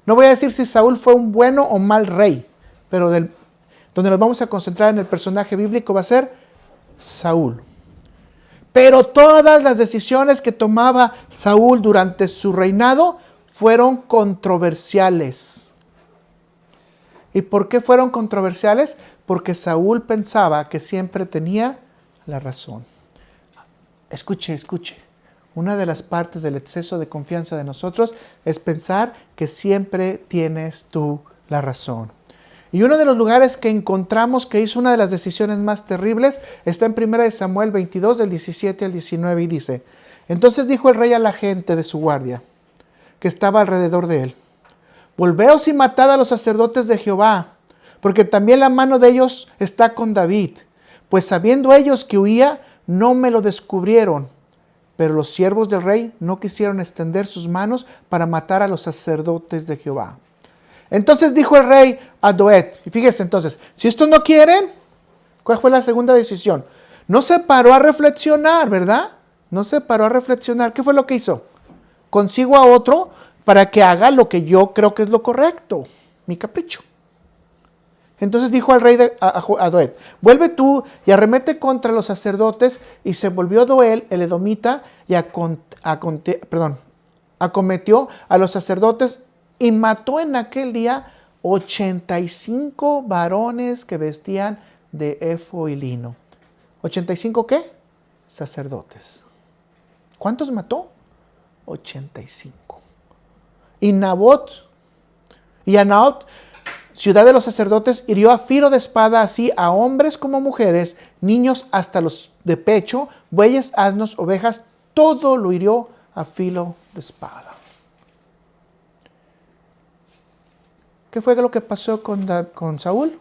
No voy a decir si Saúl fue un bueno o mal rey, pero donde nos vamos a concentrar en el personaje bíblico va a ser Saúl. Pero todas las decisiones que tomaba Saúl durante su reinado fueron controversiales. ¿Y por qué fueron controversiales? Porque Saúl pensaba que siempre tenía la razón. Escuche. Una de las partes del exceso de confianza de nosotros es pensar que siempre tienes tú la razón. Y uno de los lugares que encontramos que hizo una de las decisiones más terribles está en 1 Samuel 22, del 17 al 19, y dice: Entonces dijo el rey a la gente de su guardia, que estaba alrededor de él: Volveos y matad a los sacerdotes de Jehová, porque también la mano de ellos está con David. Pues sabiendo ellos que huía, no me lo descubrieron. Pero los siervos del rey no quisieron extender sus manos para matar a los sacerdotes de Jehová. Entonces dijo el rey a Doeg, y fíjese entonces, si estos no quieren, ¿cuál fue la segunda decisión? No se paró a reflexionar, ¿verdad? No se paró a reflexionar. ¿Qué fue lo que hizo? Consigo a otro para que haga lo que yo creo que es lo correcto, mi capricho. Entonces dijo al rey a Doeg: vuelve tú y arremete contra los sacerdotes. Y se volvió Doeg el edomita y acometió a los sacerdotes y mató en aquel día 85 varones que vestían de efod y lino. ¿85 qué? Sacerdotes. ¿Cuántos mató? 85. Y Anaot, ciudad de los sacerdotes, hirió a filo de espada así a hombres como mujeres, niños hasta los de pecho, bueyes, asnos, ovejas, todo lo hirió a filo de espada. ¿Qué fue lo que pasó con Saúl?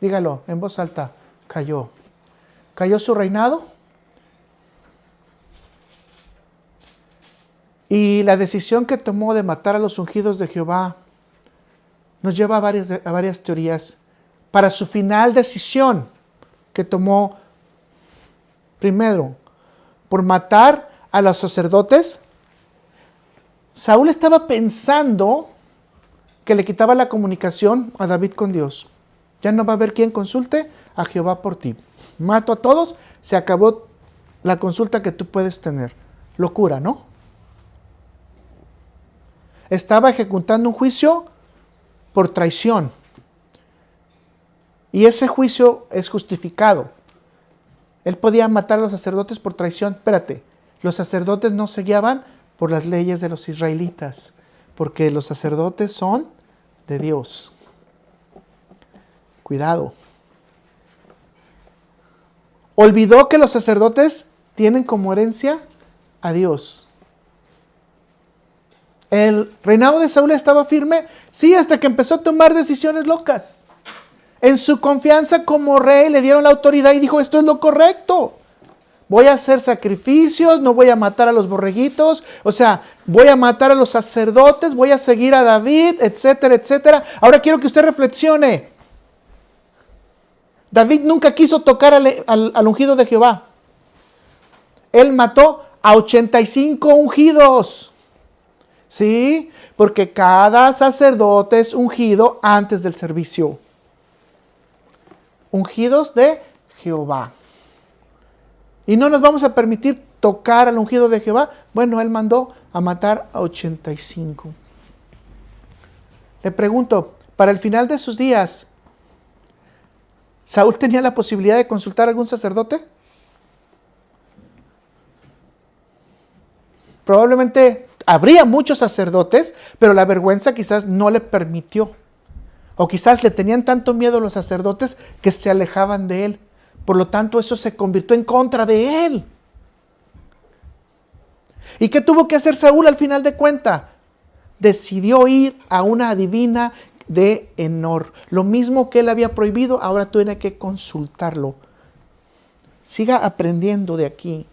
Dígalo en voz alta. Cayó. ¿Cayó su reinado? Y la decisión que tomó de matar a los ungidos de Jehová nos lleva a varias teorías para su final decisión que tomó primero por matar a los sacerdotes. Saúl estaba pensando que le quitaba la comunicación a David con Dios. Ya no va a haber quien consulte a Jehová por ti. Mato a todos, se acabó la consulta que tú puedes tener. Locura, ¿no? Estaba ejecutando un juicio por traición. Y ese juicio es justificado. Él podía matar a los sacerdotes por traición. Espérate, los sacerdotes no se guiaban por las leyes de los israelitas, porque los sacerdotes son de Dios. Cuidado. Olvidó que los sacerdotes tienen como herencia a Dios. El reinado de Saúl estaba firme, sí, hasta que empezó a tomar decisiones locas. En su confianza como rey le dieron la autoridad y dijo, esto es lo correcto. Voy a hacer sacrificios, no voy a matar a los borreguitos, o sea, voy a matar a los sacerdotes, voy a seguir a David, etcétera, etcétera. Ahora quiero que usted reflexione. David nunca quiso tocar al ungido de Jehová. Él mató a 85 ungidos. ¿Sí? Porque cada sacerdote es ungido antes del servicio. Ungidos de Jehová. Y no nos vamos a permitir tocar al ungido de Jehová. Bueno, él mandó a matar a 85. Le pregunto, para el final de sus días, ¿Saúl tenía la posibilidad de consultar a algún sacerdote? Probablemente habría muchos sacerdotes, pero la vergüenza quizás no le permitió. O quizás le tenían tanto miedo a los sacerdotes que se alejaban de él. Por lo tanto, eso se convirtió en contra de él. ¿Y qué tuvo que hacer Saúl al final de cuentas? Decidió ir a una adivina de Enor. Lo mismo que él había prohibido, ahora tiene que consultarlo. Siga aprendiendo de aquí,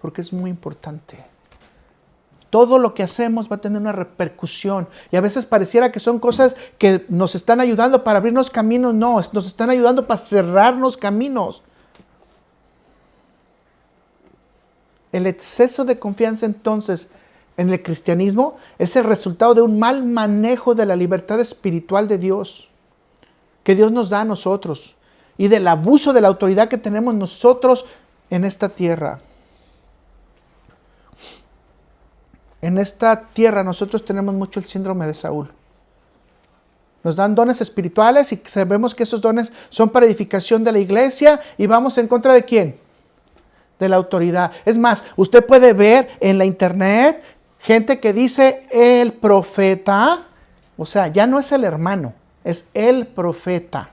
porque es muy importante. Todo lo que hacemos va a tener una repercusión. Y a veces pareciera que son cosas que nos están ayudando para abrirnos caminos. No, nos están ayudando para cerrarnos caminos. El exceso de confianza entonces en el cristianismo es el resultado de un mal manejo de la libertad espiritual de Dios, que Dios nos da a nosotros, y del abuso de la autoridad que tenemos nosotros en esta tierra. En esta tierra nosotros tenemos mucho el síndrome de Saúl. Nos dan dones espirituales y sabemos que esos dones son para edificación de la iglesia y vamos en contra ¿de quién? De la autoridad. Es más, usted puede ver en la internet gente que dice el profeta, o sea, ya no es el hermano, es el profeta.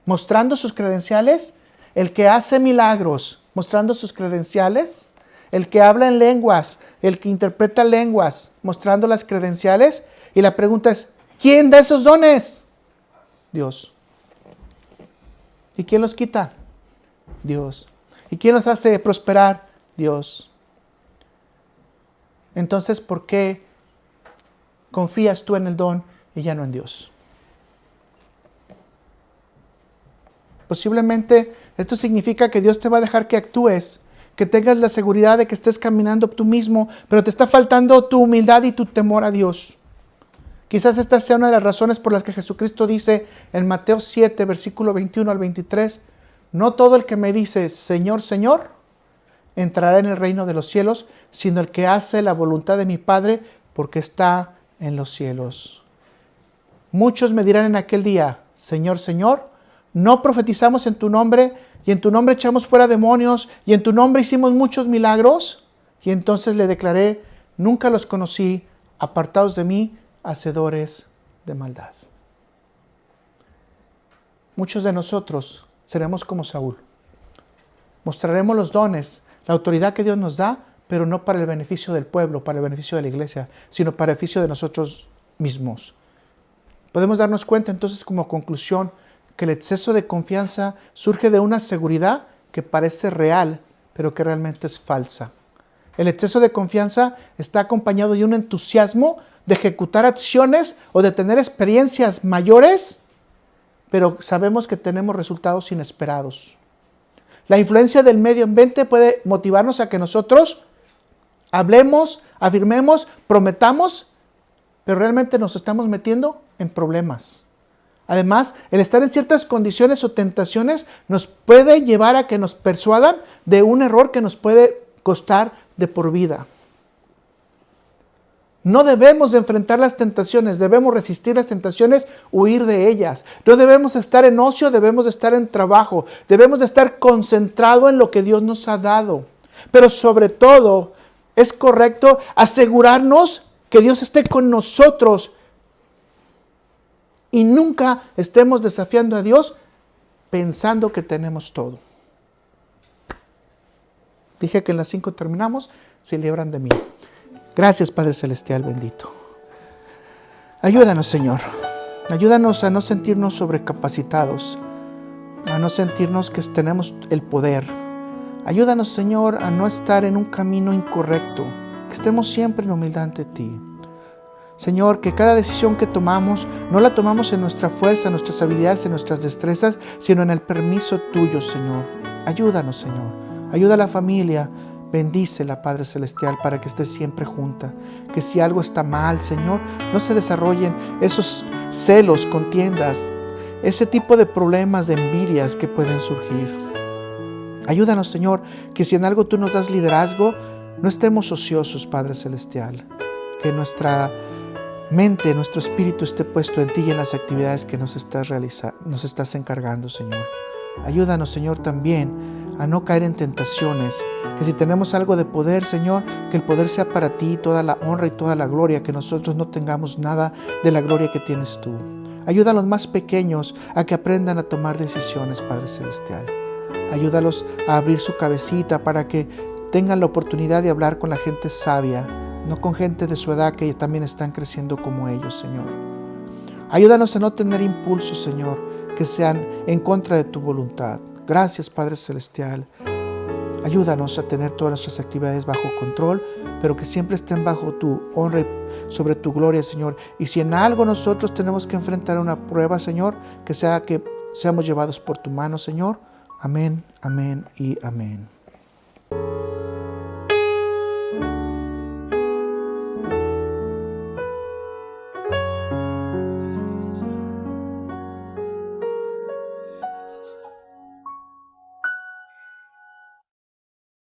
Mostrando sus credenciales, el que hace milagros, mostrando sus credenciales, el que habla en lenguas, el que interpreta lenguas, mostrando las credenciales. Y la pregunta es, ¿quién da esos dones? Dios. ¿Y quién los quita? Dios. ¿Y quién los hace prosperar? Dios. Entonces, ¿por qué confías tú en el don y ya no en Dios? Posiblemente esto significa que Dios te va a dejar que actúes, que tengas la seguridad de que estés caminando tú mismo, pero te está faltando tu humildad y tu temor a Dios. Quizás esta sea una de las razones por las que Jesucristo dice en Mateo 7, versículo 21 al 23, no todo el que me dice, Señor, Señor, entrará en el reino de los cielos, sino el que hace la voluntad de mi Padre, porque está en los cielos. Muchos me dirán en aquel día, Señor, Señor, no profetizamos en tu nombre, y en tu nombre echamos fuera demonios, y en tu nombre hicimos muchos milagros. Y entonces le declaré, nunca los conocí, apartados de mí, hacedores de maldad. Muchos de nosotros seremos como Saúl. Mostraremos los dones, la autoridad que Dios nos da, pero no para el beneficio del pueblo, para el beneficio de la iglesia, sino para el beneficio de nosotros mismos. Podemos darnos cuenta entonces como conclusión que el exceso de confianza surge de una seguridad que parece real, pero que realmente es falsa. El exceso de confianza está acompañado de un entusiasmo de ejecutar acciones o de tener experiencias mayores, pero sabemos que tenemos resultados inesperados. La influencia del medio ambiente puede motivarnos a que nosotros hablemos, afirmemos, prometamos, pero realmente nos estamos metiendo en problemas. Además, el estar en ciertas condiciones o tentaciones nos puede llevar a que nos persuadan de un error que nos puede costar de por vida. No debemos de enfrentar las tentaciones, debemos resistir las tentaciones, huir de ellas. No debemos estar en ocio, debemos de estar en trabajo, debemos de estar concentrados en lo que Dios nos ha dado. Pero sobre todo, es correcto asegurarnos que Dios esté con nosotros y nunca estemos desafiando a Dios pensando que tenemos todo. Dije que en las 5 terminamos, se libran de mí. Gracias, Padre Celestial bendito. Ayúdanos, Señor. Ayúdanos a no sentirnos sobrecapacitados, a no sentirnos que tenemos el poder. Ayúdanos, Señor, a no estar en un camino incorrecto, que estemos siempre en humildad ante ti. Señor, que cada decisión que tomamos, no la tomamos en nuestra fuerza, en nuestras habilidades, en nuestras destrezas, sino en el permiso tuyo, Señor. Ayúdanos, Señor. Ayuda a la familia. Bendícela, Padre Celestial, para que esté siempre junta. Que si algo está mal, Señor, no se desarrollen esos celos, contiendas, ese tipo de problemas, de envidias que pueden surgir. Ayúdanos, Señor, que si en algo tú nos das liderazgo, no estemos ociosos, Padre Celestial. Que nuestra mente, nuestro espíritu esté puesto en ti y en las actividades que nos estás encargando, Señor. Ayúdanos, Señor, también a no caer en tentaciones, que si tenemos algo de poder, Señor, que el poder sea para ti, toda la honra y toda la gloria, que nosotros no tengamos nada de la gloria que tienes tú. Ayuda a los más pequeños a que aprendan a tomar decisiones, Padre Celestial. Ayúdalos a abrir su cabecita para que tengan la oportunidad de hablar con la gente sabia, no con gente de su edad que también están creciendo como ellos, Señor. Ayúdanos a no tener impulsos, Señor, que sean en contra de tu voluntad. Gracias, Padre Celestial. Ayúdanos a tener todas nuestras actividades bajo control, pero que siempre estén bajo tu honra y sobre tu gloria, Señor. Y si en algo nosotros tenemos que enfrentar una prueba, Señor, que seamos llevados por tu mano, Señor. Amén, amén y amén.